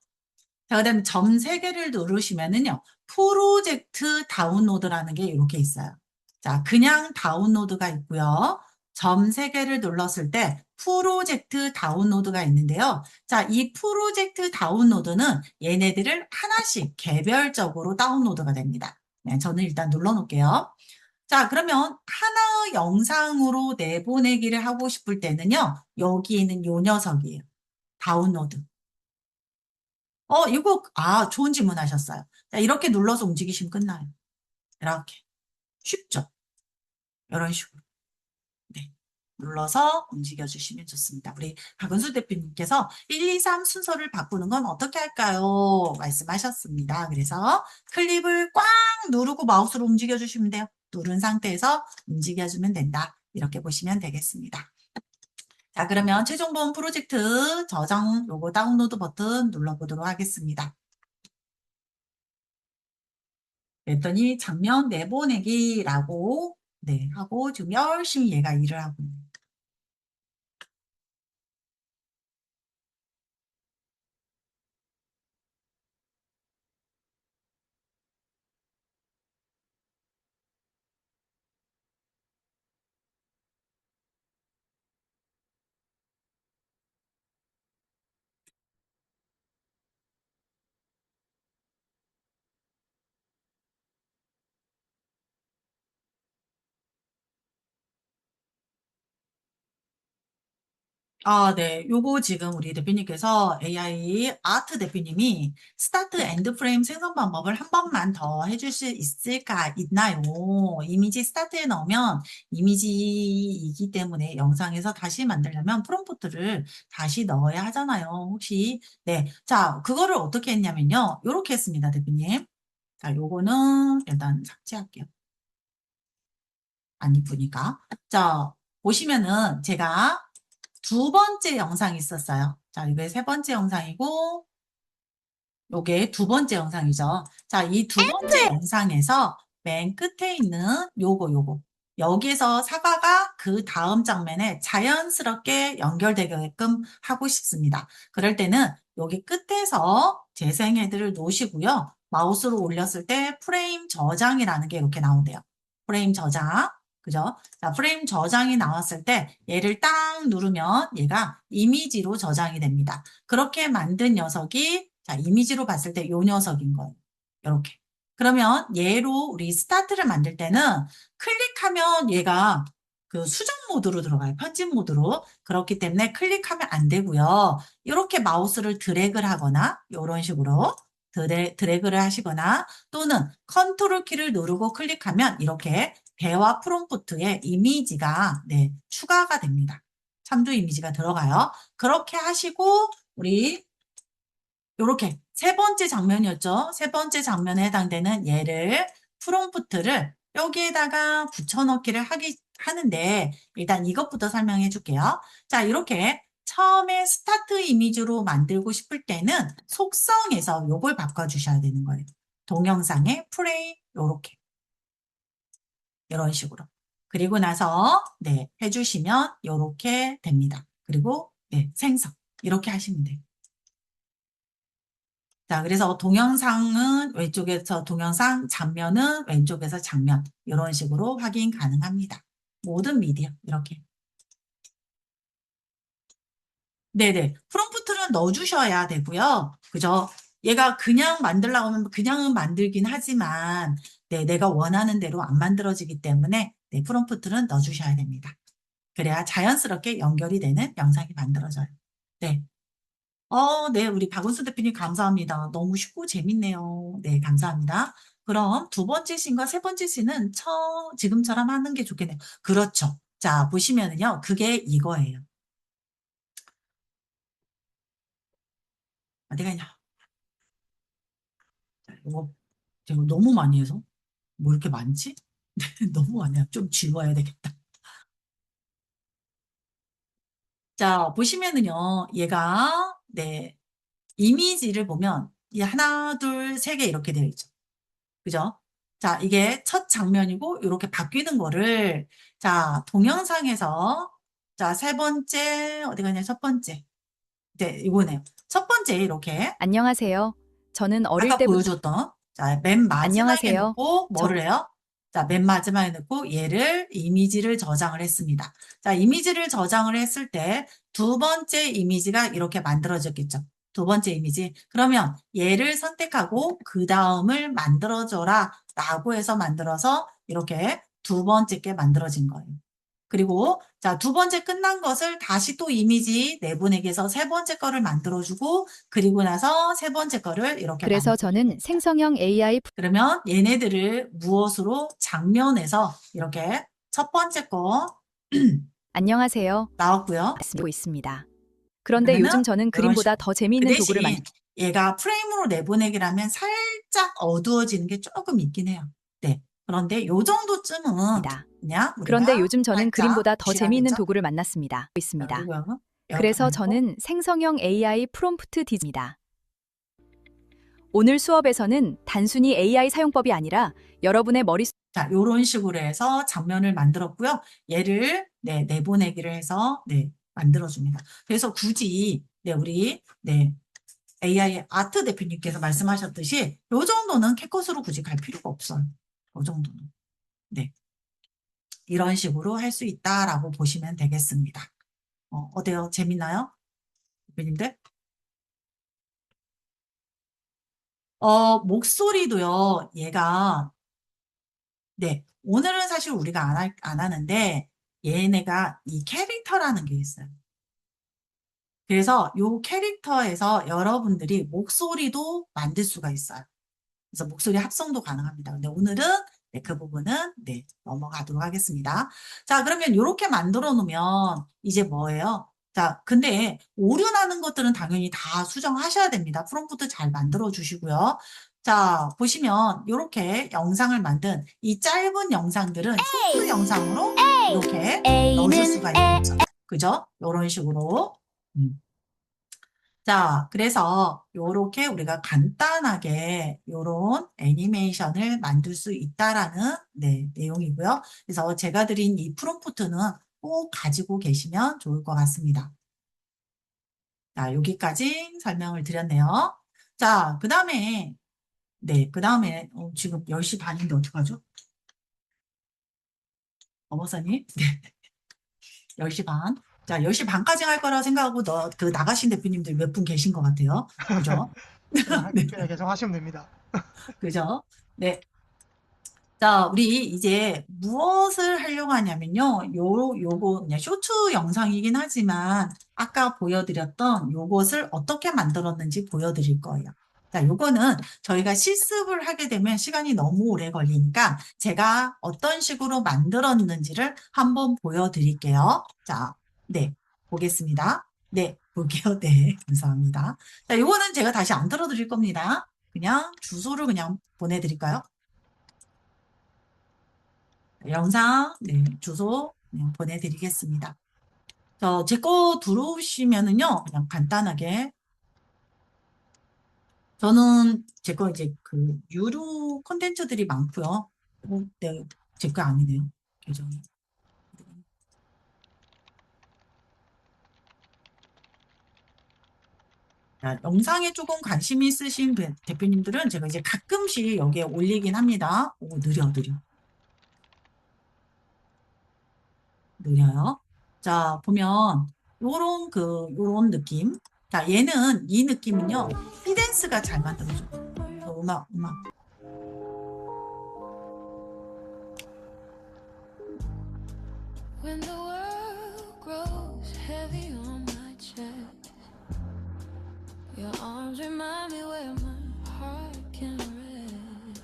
자, 그 다음에 점 3개를 누르시면은요. 프로젝트 다운로드라는 게 이렇게 있어요. 자, 그냥 다운로드가 있고요. 점 3개를 눌렀을 때 프로젝트 다운로드가 있는데요. 자, 이 프로젝트 다운로드는 얘네들을 하나씩 개별적으로 다운로드가 됩니다. 네, 저는 일단 눌러놓을게요. 자, 그러면 하나의 영상으로 내보내기를 하고 싶을 때는요. 여기 있는 요 녀석이에요. 다운로드. 좋은 질문 하셨어요. 자, 이렇게 눌러서 움직이시면 끝나요. 이렇게. 쉽죠? 이런 식으로. 네. 눌러서 움직여 주시면 좋습니다. 우리 박은수 대표님께서 1, 2, 3 순서를 바꾸는 건 어떻게 할까요? 말씀하셨습니다. 그래서 클립을 꽉 누르고 마우스로 움직여 주시면 돼요. 누른 상태에서 움직여 주면 된다. 이렇게 보시면 되겠습니다. 자, 그러면 최종본 프로젝트 저장 요거 다운로드 버튼 눌러보도록 하겠습니다. 그랬더니 장면 내보내기라고 네, 하고 지금 열심히 얘가 일을 하고 있네요. 아, 네. 요거 지금 우리 대표님께서 AI 아트 대표님이 스타트 엔드 프레임 생성 방법을 한 번만 더 해줄 수 있나요? 이미지 스타트에 넣으면 이미지이기 때문에 영상에서 다시 만들려면 프롬프트를 다시 넣어야 하잖아요. 혹시, 네. 자, 그거를 어떻게 했냐면요. 요렇게 했습니다, 대표님. 자, 요거는 일단 삭제할게요. 안 이쁘니까. 자, 보시면은 제가 두 번째 영상이 있었어요. 자, 이게 세 번째 영상이고, 요게 두 번째 영상이죠. 자, 이 두 번째 영상에서 맨 끝에 있는 요거. 여기에서 사과가 그 다음 장면에 자연스럽게 연결되게끔 하고 싶습니다. 그럴 때는 여기 끝에서 재생 헤드를 놓으시고요. 마우스로 올렸을 때 프레임 저장이라는 게 이렇게 나온대요. 프레임 저장. 그죠? 자, 프레임 저장이 나왔을 때 얘를 딱 누르면 얘가 이미지로 저장이 됩니다. 그렇게 만든 녀석이 자, 이미지로 봤을 때 요 녀석인 거예요. 이렇게. 그러면 얘로 우리 스타트를 만들 때는 클릭하면 얘가 그 수정 모드로 들어가요. 편집 모드로. 그렇기 때문에 클릭하면 안 되고요. 이렇게 마우스를 드래그를 하거나 이런 식으로 드래그를 하시거나 또는 컨트롤 키를 누르고 클릭하면 이렇게 대화 프롬프트에 이미지가 네, 추가가 됩니다. 참조 이미지가 들어가요. 그렇게 하시고 우리 요렇게 세 번째 장면이었죠. 세 번째 장면에 해당되는 얘를 프롬프트를 여기에다가 붙여넣기를 하는데 일단 이것부터 설명해 줄게요. 자, 이렇게 처음에 스타트 이미지로 만들고 싶을 때는 속성에서 요걸 바꿔주셔야 되는 거예요. 동영상의 프레임 요렇게 이런 식으로. 그리고 나서 네 해주시면 요렇게 됩니다. 그리고 네 생성 이렇게 하시면 돼요. 자, 그래서 동영상은 왼쪽에서 동영상, 장면은 왼쪽에서 장면 이런 식으로 확인 가능합니다. 모든 미디어 이렇게. 네네. 프롬프트는 넣어주셔야 되고요. 그죠? 얘가 그냥 만들려고 하면 그냥은 만들긴 하지만 네, 내가 원하는 대로 안 만들어지기 때문에 네, 프롬프트는 넣어주셔야 됩니다. 그래야 자연스럽게 연결이 되는 영상이 만들어져요. 네. 네, 우리 박은수 대표님 감사합니다. 너무 쉽고 재밌네요. 네, 감사합니다. 그럼 두 번째 씬과 세 번째 씬은 지금처럼 하는 게 좋겠네요. 그렇죠. 자, 보시면은요, 그게 이거예요. 어디 가냐? 자, 이거 제가 너무 많이 해서 뭐 이렇게 많지? 너무 많아요. 좀 지워야 되겠다. 자, 보시면은요, 얘가 네, 이미지를 보면 이 하나, 둘, 세 개 이렇게 되어 있죠. 그죠? 자, 이게 첫 장면이고 이렇게 바뀌는 거를 자, 동영상에서 자, 세 번째 어디 가냐? 첫 번째. 네, 이거네요. 첫 번째 이렇게 안녕하세요. 저는 어릴 아까 때부터 보여줬던 자, 맨 마지막에 안녕하세요. 넣고 뭐를 해요? 자, 맨 마지막에 넣고 얘를 이미지를 저장을 했습니다. 자, 이미지를 저장을 했을 때 두 번째 이미지가 이렇게 만들어졌겠죠. 두 번째 이미지. 그러면 얘를 선택하고 그 다음을 만들어줘라 라고 해서 만들어서 이렇게 두 번째 게 만들어진 거예요. 그리고 자, 두 번째 끝난 것을 다시 또 이미지 내보내기해서 세 번째 거를 만들어주고 그리고 나서 세 번째 거를 이렇게 그래서 저는 생성형 AI 그러면 얘네들을 무엇으로 장면에서 이렇게 첫 번째 거 안녕하세요. 나왔고요. 쓰고 있습니다. 그런데 그러면은 요즘 저는 이런 그림보다 식으로. 더 그 재미있는 도구를 대신 얘가 프레임으로 내보내기라면 살짝 어두워지는 게 조금 있긴 해요. 네. 그런데 요 정도쯤은 만듭니다. 그냥 그런데 우리가 요즘 저는 살짝 그림보다 더 재미있는 무시하겠죠? 도구를 만났습니다. 자, 있습니다. 그리고요. 이렇게 그래서 만들고. 저는 생성형 AI 프롬프트 디자인입니다. 오늘 수업에서는 단순히 AI 사용법이 아니라 여러분의 머릿속 자, 요런 식으로 해서 장면을 만들었고요. 얘를 내보내기를 해서 만들어줍니다. 그래서 굳이 우리 AI 아트 대표님께서 말씀하셨듯이 요 정도는 캣컷으로 굳이 갈 필요가 없어요. 요 정도는. 네. 이런 식으로 할 수 있다라고 보시면 되겠습니다. 어때요? 재밌나요? 대표님들? 목소리도요, 얘가 오늘은 사실 우리가 안 하는데 얘네가 이 캐릭터라는 게 있어요. 그래서 요 캐릭터에서 여러분들이 목소리도 만들 수가 있어요. 그래서 목소리 합성도 가능합니다. 근데 오늘은 그 부분은 넘어가도록 하겠습니다. 자, 그러면 이렇게 만들어 놓으면 이제 뭐예요? 자, 근데 오류 나는 것들은 당연히 다 수정하셔야 됩니다. 프롬프트 잘 만들어 주시고요. 자, 보시면 이렇게 영상을 만든 이 짧은 영상들은 쇼트 영상으로 이렇게 넣으실 수가 있겠죠. 그죠? 이런 식으로. 자, 그래서 요렇게 우리가 간단하게 요런 애니메이션을 만들 수 있다라는 내용이고요. 그래서 제가 드린 이 프롬프트는 꼭 가지고 계시면 좋을 것 같습니다. 자, 여기까지 설명을 드렸네요. 자, 그 다음에 지금 10시 반인데 어떡하죠? 어머사님? 네, 10시 반. 자, 10시 반까지 할 거라 생각하고 나가신 대표님들 몇 분 계신 것 같아요. 그죠? 네. 그냥 계속 하시면 됩니다. 그죠? 네. 자, 우리 이제 무엇을 하려고 하냐면요. 요거 그냥 쇼트 영상이긴 하지만 아까 보여드렸던 요것을 어떻게 만들었는지 보여드릴 거예요. 자, 요거는 저희가 실습을 하게 되면 시간이 너무 오래 걸리니까 제가 어떤 식으로 만들었는지를 한번 보여드릴게요. 자, 보겠습니다. 볼게요. 감사합니다. 자, 요거는 제가 다시 안 틀어드릴 겁니다. 그냥 주소를 그냥 보내드릴까요? 영상 주소 그냥 보내드리겠습니다. 제 거 들어오시면은요 그냥 간단하게 저는 제 거 이제 그 유료 콘텐츠들이 많고요. 제 거 아니네요. 계정이. 자, 영상에 조금 관심이 있으신 대표님들은 제가 이제 가끔씩 여기에 올리긴 합니다. 오, 느려요. 자, 보면 요런 느낌. 자, 이 느낌은요. 히덴스가 잘 만들어줘요. 음악. When the world grows heavy on my chest, your arms remind me where my heart can rest.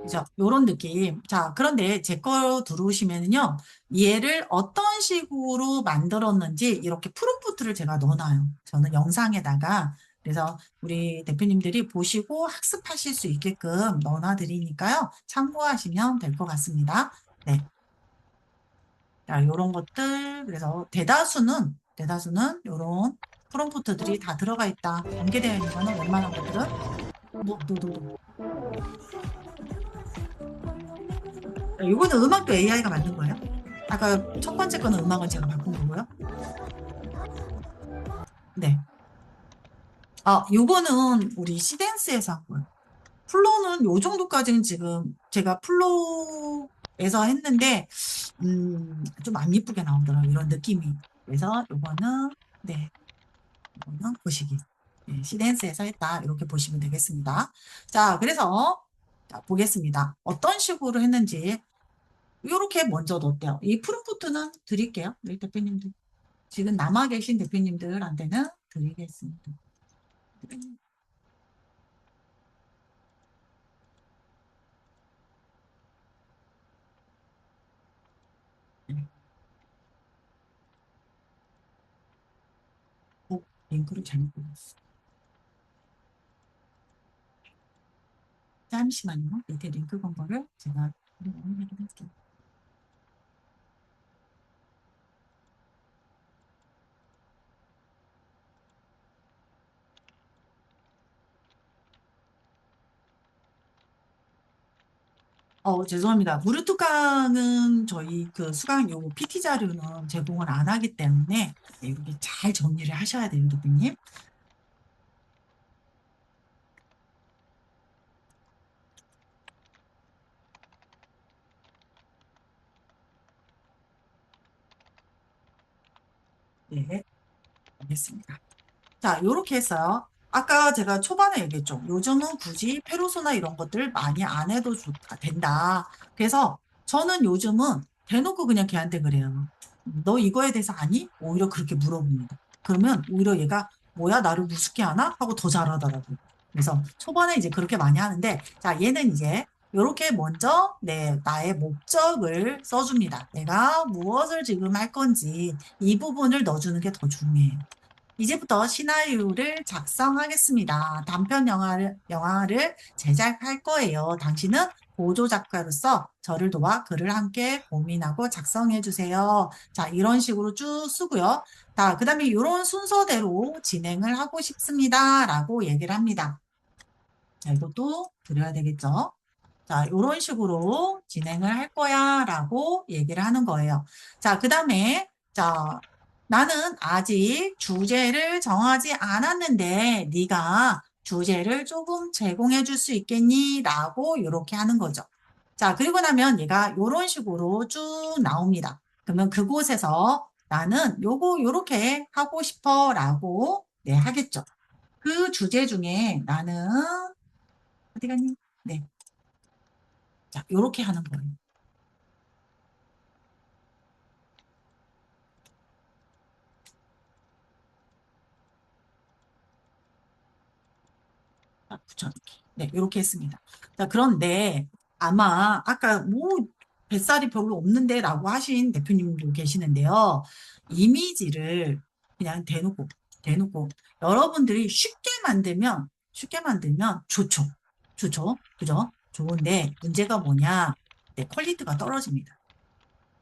그죠? 요런 느낌. 자, 그런데 제 거 들어오시면은요. 얘를 어떤 식으로 만들었는지 이렇게 프롬프트를 제가 넣어놔요. 저는 영상에다가. 그래서 우리 대표님들이 보시고 학습하실 수 있게끔 넣어놔 드리니까요. 참고하시면 될 것 같습니다. 네. 자, 요런 것들. 그래서 대다수는 요런 프롬프트들이 다 들어가 있다. 공개되어 있는 거는 웬만한 것들은 이거는 음악도 AI가 만든 거예요. 아까 첫 번째 거는 음악은 제가 바꾼 거고요. 네. 요거는 우리 시댄스에서 한 거예요. 플로는 요 정도까지는 지금 제가 플로에서 했는데, 좀 안 예쁘게 나오더라고요. 이런 느낌이. 그래서 요거는 보시기. 시댄스에서 했다. 이렇게 보시면 되겠습니다. 자, 그래서, 자, 보겠습니다. 어떤 식으로 했는지. 이렇게 먼저 넣었대요. 이 프롬프트는 드릴게요. 우리 대표님들. 지금 남아 계신 대표님들한테는 드리겠습니다. 링크를 잘못 보냈어. 잠시만요. 밑에 링크 건 거를 제가 확인할게요. 죄송합니다. 무료특강은 저희 그 수강 요거 PT 자료는 제공을 안 하기 때문에 네, 이렇게 잘 정리를 하셔야 돼요, 대표님. 네, 알겠습니다. 자, 요렇게 했어요. 아까 제가 초반에 얘기했죠. 요즘은 굳이 페르소나 이런 것들 많이 안 해도 된다. 그래서 저는 요즘은 대놓고 그냥 걔한테 그래요. 너 이거에 대해서 아니? 오히려 그렇게 물어봅니다. 그러면 오히려 얘가 뭐야 나를 우습게 하나? 하고 더 잘하더라고요. 그래서 초반에 이제 그렇게 많이 하는데 자 얘는 이제 요렇게 먼저 나의 목적을 써줍니다. 내가 무엇을 지금 할 건지 이 부분을 넣어주는 게 더 중요해요. 이제부터 시나리오를 작성하겠습니다. 단편 영화를 제작할 거예요. 당신은 보조 작가로서 저를 도와 글을 함께 고민하고 작성해 주세요. 자, 이런 식으로 쭉 쓰고요. 자, 그 다음에 이런 순서대로 진행을 하고 싶습니다. 라고 얘기를 합니다. 자, 이것도 드려야 되겠죠? 자, 이런 식으로 진행을 할 거야 라고 얘기를 하는 거예요. 자, 그 다음에 자, 나는 아직 주제를 정하지 않았는데 네가 주제를 조금 제공해 줄 수 있겠니? 라고 이렇게 하는 거죠. 자, 그리고 나면 얘가 이런 식으로 쭉 나옵니다. 그러면 그곳에서 나는 요렇게 하고 싶어 라고 하겠죠. 그 주제 중에 나는 어디 갔니? 네. 자, 요렇게 하는 거예요. 붙여넣기. 네, 이렇게 했습니다. 자, 그런데 아마 아까 뭐 뱃살이 별로 없는데 라고 하신 대표님도 계시는데요. 이미지를 그냥 대놓고 여러분들이 쉽게 만들면 좋죠. 좋죠. 그죠? 좋은데 문제가 뭐냐? 네, 퀄리티가 떨어집니다.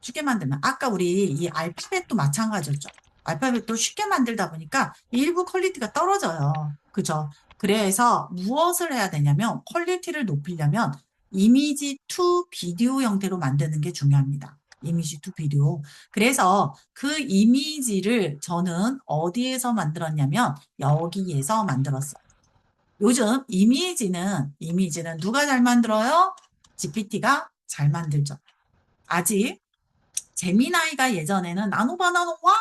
쉽게 만들면 아까 우리 이 알파벳도 마찬가지였죠. 알파벳도 쉽게 만들다 보니까 일부 퀄리티가 떨어져요. 그죠? 그래서 무엇을 해야 되냐면 퀄리티를 높이려면 이미지 투 비디오 형태로 만드는 게 중요합니다. 이미지 투 비디오. 그래서 그 이미지를 저는 어디에서 만들었냐면 여기에서 만들었어요. 요즘 이미지는 누가 잘 만들어요? GPT가 잘 만들죠. 아직 제미나이가 예전에는 나노바나노 와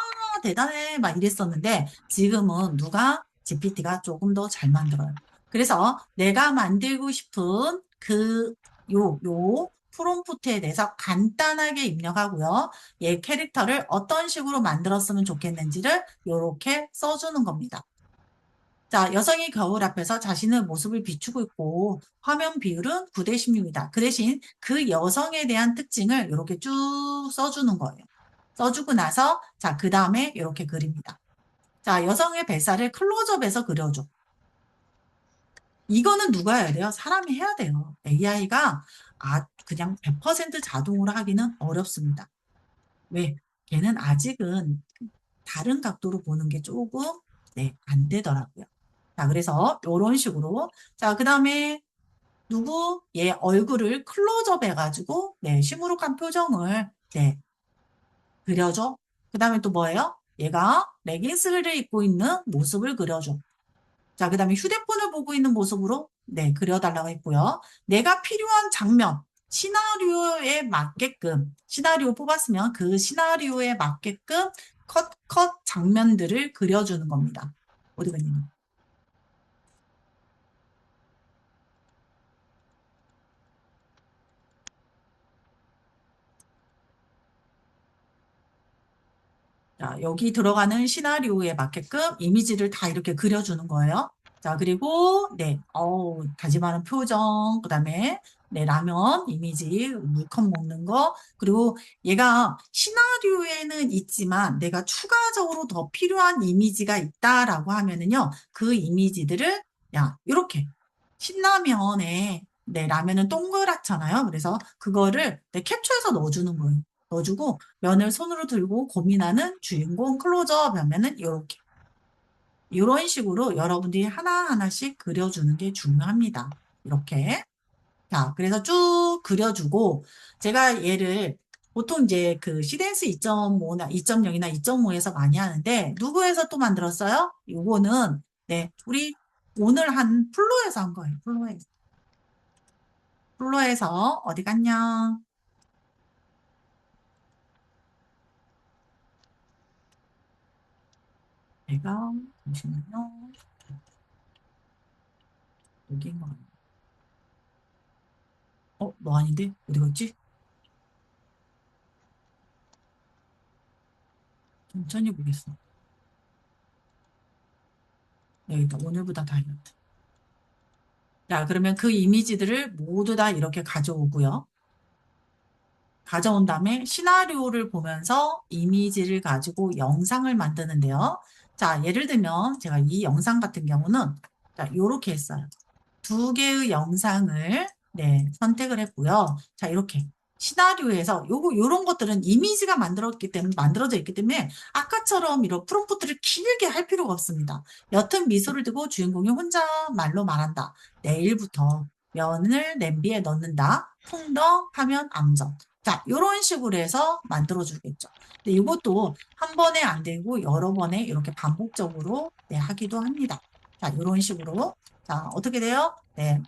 대단해 막 이랬었는데 지금은 누가 GPT가 조금 더 잘 만들어요. 그래서 내가 만들고 싶은 요 프롬프트에 대해서 간단하게 입력하고요. 얘 캐릭터를 어떤 식으로 만들었으면 좋겠는지를 이렇게 써주는 겁니다. 자, 여성이 거울 앞에서 자신의 모습을 비추고 있고 화면 비율은 9대 16이다. 그 대신 그 여성에 대한 특징을 이렇게 쭉 써주는 거예요. 써주고 나서 자, 그 다음에 이렇게 그립니다. 자, 여성의 뱃살을 클로즈업해서 그려줘. 이거는 누가 해야 돼요? 사람이 해야 돼요. AI가 그냥 100% 자동으로 하기는 어렵습니다. 왜? 걔는 아직은 다른 각도로 보는 게 조금 안 되더라고요. 자, 그래서 이런 식으로 자, 그 다음에 얘 얼굴을 클로즈업 해가지고 시무룩한 표정을 그려줘. 그 다음에 또 뭐예요? 얘가 레깅스를 입고 있는 모습을 그려줘. 자, 그 다음에 휴대폰을 보고 있는 모습으로 그려달라고 했고요. 내가 필요한 장면, 시나리오에 맞게끔 시나리오 뽑았으면 그 시나리오에 맞게끔 컷 장면들을 그려주는 겁니다. 어디 갔니? 자, 여기 들어가는 시나리오에 맞게끔 이미지를 다 이렇게 그려주는 거예요. 자, 그리고, 네, 다짐하는 표정, 그 다음에, 네, 라면 이미지, 물컵 먹는 거, 그리고 얘가 시나리오에는 있지만 내가 추가적으로 더 필요한 이미지가 있다라고 하면은요, 그 이미지들을, 야, 이렇게, 신라면에, 네, 라면은 동그랗잖아요. 그래서 그거를 네, 캡처해서 넣어주는 거예요. 넣어주고, 면을 손으로 들고 고민하는 주인공 클로즈업 하면은 이렇게. 이런 식으로 여러분들이 하나하나씩 그려주는 게 중요합니다. 이렇게. 자, 그래서 쭉 그려주고, 제가 얘를 보통 이제 그 시댄스 2.5나 2.0이나 2.5에서 많이 하는데, 누구에서 또 만들었어요? 요거는, 네, 우리 오늘 한 플로에서 한 거예요. 플로에서. 플로에서 어디 갔냐? 제가, 잠시만요. 여기인 거 같아요. 너 아닌데? 어디 갔지? 천천히 보겠어. 여기다, 오늘보다 다이어트. 자, 그러면 그 이미지들을 모두 다 이렇게 가져오고요. 가져온 다음에 시나리오를 보면서 이미지를 가지고 영상을 만드는데요. 자, 예를 들면 제가 이 영상 같은 경우는 자, 요렇게 했어요. 두 개의 영상을 네, 선택을 했고요. 자, 이렇게 시나리오에서 요런 것들은 이미지가 만들어져 있기 때문에 아까처럼 이런 프롬프트를 길게 할 필요가 없습니다. 옅은 미소를 두고 주인공이 혼자 말로 말한다. 내일부터 면을 냄비에 넣는다. 풍덩 하면 암전. 자, 이런 식으로 해서 만들어 주겠죠. 근데 이것도 한 번에 안 되고 여러 번에 이렇게 반복적으로 네, 하기도 합니다. 자, 이런 식으로. 자, 어떻게 돼요? 네,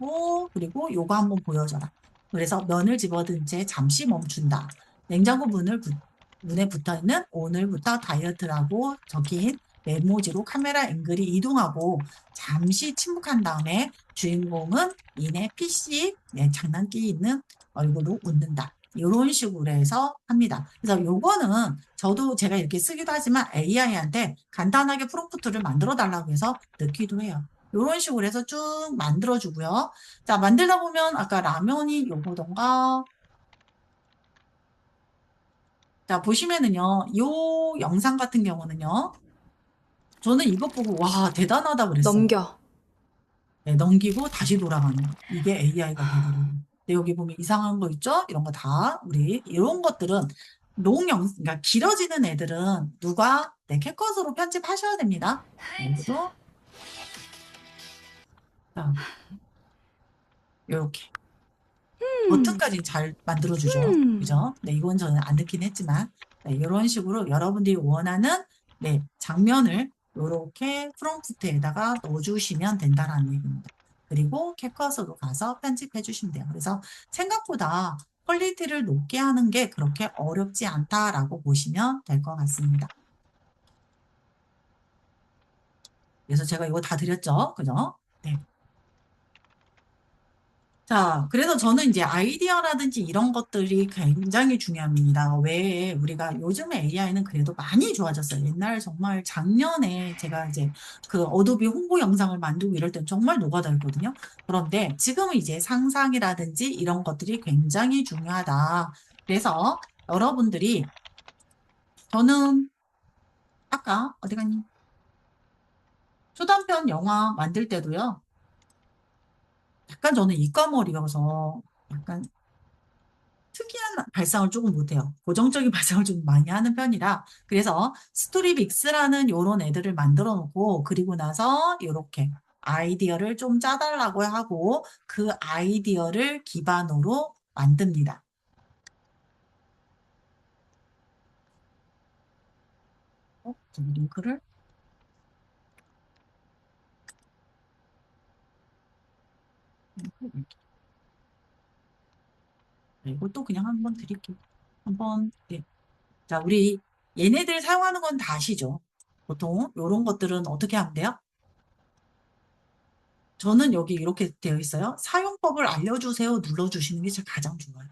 그리고 요거 한번 보여줘라. 그래서 면을 집어든 채 잠시 멈춘다. 냉장고 문에 붙어 있는 오늘부터 다이어트라고 적힌 메모지로 카메라 앵글이 이동하고 잠시 침묵한 다음에 주인공은 이내 PC 장난기 있는 얼굴로 웃는다. 이런 식으로 해서 합니다. 그래서 요거는 저도 제가 이렇게 쓰기도 하지만 AI한테 간단하게 프롬프트를 만들어 달라고 해서 넣기도 해요. 이런 식으로 해서 쭉 만들어주고요. 자, 만들다 보면 아까 라면이 요거던가. 자, 보시면은요, 요 영상 같은 경우는요, 저는 이것 보고 와, 대단하다 그랬어요. 넘겨. 네, 넘기고 다시 돌아가는 거. 이게 AI가 되더라고요. 근데 여기 보면 이상한 거 있죠? 이런 거 다 우리 이런 것들은 그러니까 길어지는 애들은 누가 캡컷으로 편집하셔야 됩니다. 여기도 자, 이렇게 버튼까지 잘 만들어주죠. 그죠? 네, 이건 저는 안 넣긴 했지만 네, 이런 식으로 여러분들이 원하는 네, 장면을 이렇게 프롬프트에다가 넣어주시면 된다라는 얘기입니다. 그리고 캡컷으로 가서 편집해 주시면 돼요. 그래서 생각보다 퀄리티를 높게 하는 게 그렇게 어렵지 않다라고 보시면 될 것 같습니다. 그래서 제가 이거 다 드렸죠? 그죠? 네. 자, 그래서 저는 이제 아이디어라든지 이런 것들이 굉장히 중요합니다. 왜 우리가 요즘에 AI는 그래도 많이 좋아졌어요. 옛날 정말 작년에 제가 이제 그 어도비 홍보 영상을 만들고 이럴 땐 정말 노가다였거든요. 그런데 지금은 이제 상상이라든지 이런 것들이 굉장히 중요하다. 그래서 여러분들이 저는 아까 어디 갔니? 초단편 영화 만들 때도요. 약간 저는 이과머리여서 약간 특이한 발상을 조금 못해요. 고정적인 발상을 좀 많이 하는 편이라 그래서 스토리빅스라는 요런 애들을 만들어 놓고 그리고 나서 요렇게 아이디어를 좀 짜달라고 하고 그 아이디어를 기반으로 만듭니다. 저기 링크를 이렇게. 네, 이것도 그냥 한번 드릴게요. 한번 네. 자, 우리 얘네들 사용하는 건 다 아시죠? 보통 이런 것들은 어떻게 하면 돼요? 저는 여기 이렇게 되어 있어요. 사용법을 알려주세요. 눌러주시는 게 가장 좋아요.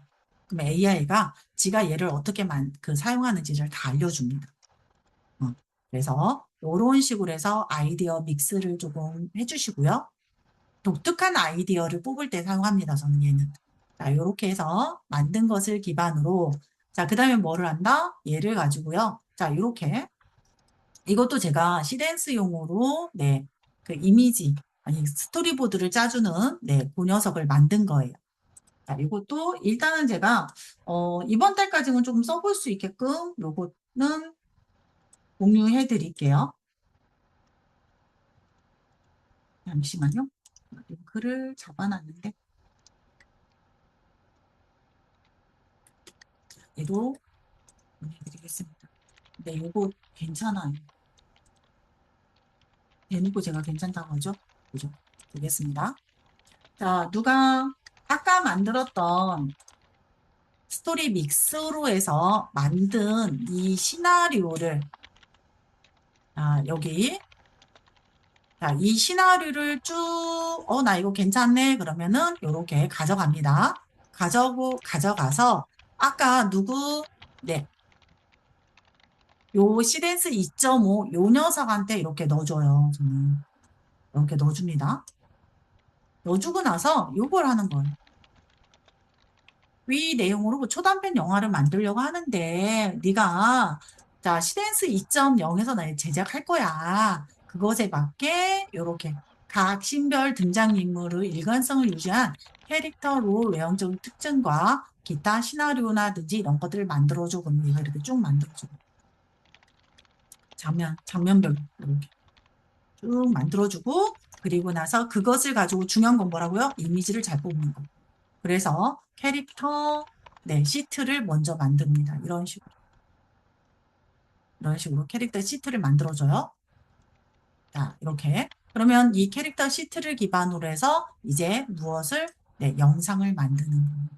그럼 AI가 지가 얘를 어떻게 사용하는지를 다 알려줍니다. 그래서 이런 식으로 해서 아이디어 믹스를 조금 해주시고요. 독특한 아이디어를 뽑을 때 사용합니다. 저는 얘는. 자, 이렇게 해서 만든 것을 기반으로 자, 그 다음에 뭐를 한다? 얘를 가지고요. 자, 이렇게 이것도 제가 시댄스용으로 네, 그 이미지 아니 스토리보드를 짜주는 네, 그 녀석을 만든 거예요. 자, 이것도 일단은 제가 이번 달까지는 조금 써볼 수 있게끔 요거는 공유해 드릴게요. 잠시만요. 링크를 잡아놨는데 얘도 보내드리겠습니다. 근데 이거 괜찮아요. 대놓고 제가 괜찮다고 하죠? 그죠? 되겠습니다. 자, 누가 아까 만들었던 스토리 믹스로 해서 만든 이 시나리오를 여기 자, 이 시나리오를 쭉 나 이거 괜찮네 그러면은 요렇게 가져갑니다. 가져가서 아까 누구 네. 요 시댄스 2.5 요 녀석한테 이렇게 넣어줘요. 저는 이렇게 넣어줍니다. 넣어주고 나서 요걸 하는 거예요. 이 내용으로 초단편 영화를 만들려고 하는데 네가 자 시댄스 2.0에서 나 제작할 거야. 그것에 맞게 이렇게 각 신별 등장인물의 일관성을 유지한 캐릭터 롤 외형적인 특징과 기타 시나리오나든지 이런 것들을 만들어줘. 그럼 얘가 이렇게 쭉 만들어줘. 장면별로 이렇게 쭉 만들어주고 그리고 나서 그것을 가지고 중요한 건 뭐라고요? 이미지를 잘 뽑는 거. 그래서 캐릭터 네, 시트를 먼저 만듭니다. 이런 식으로 캐릭터 시트를 만들어줘요. 자, 이렇게. 그러면 이 캐릭터 시트를 기반으로 해서 이제 무엇을 네, 영상을 만드는 거예요.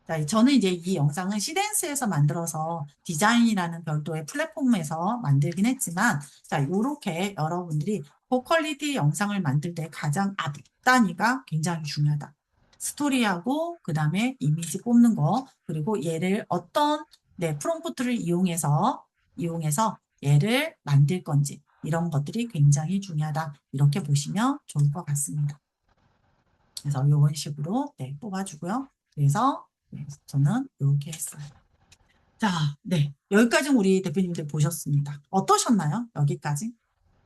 자, 저는 이제 이 영상은 시댄스에서 만들어서 디자인이라는 별도의 플랫폼에서 만들긴 했지만 자, 이렇게 여러분들이 고퀄리티 영상을 만들 때 가장 앞 단위가 굉장히 중요하다. 스토리하고 그 다음에 이미지 뽑는 거 그리고 얘를 어떤 네, 프롬프트를 이용해서 얘를 만들 건지 이런 것들이 굉장히 중요하다. 이렇게 보시면 좋을 것 같습니다. 그래서 이런 식으로 네, 뽑아주고요. 그래서 네, 저는 이렇게 했어요. 자, 네. 여기까지 우리 대표님들 보셨습니다. 어떠셨나요? 여기까지?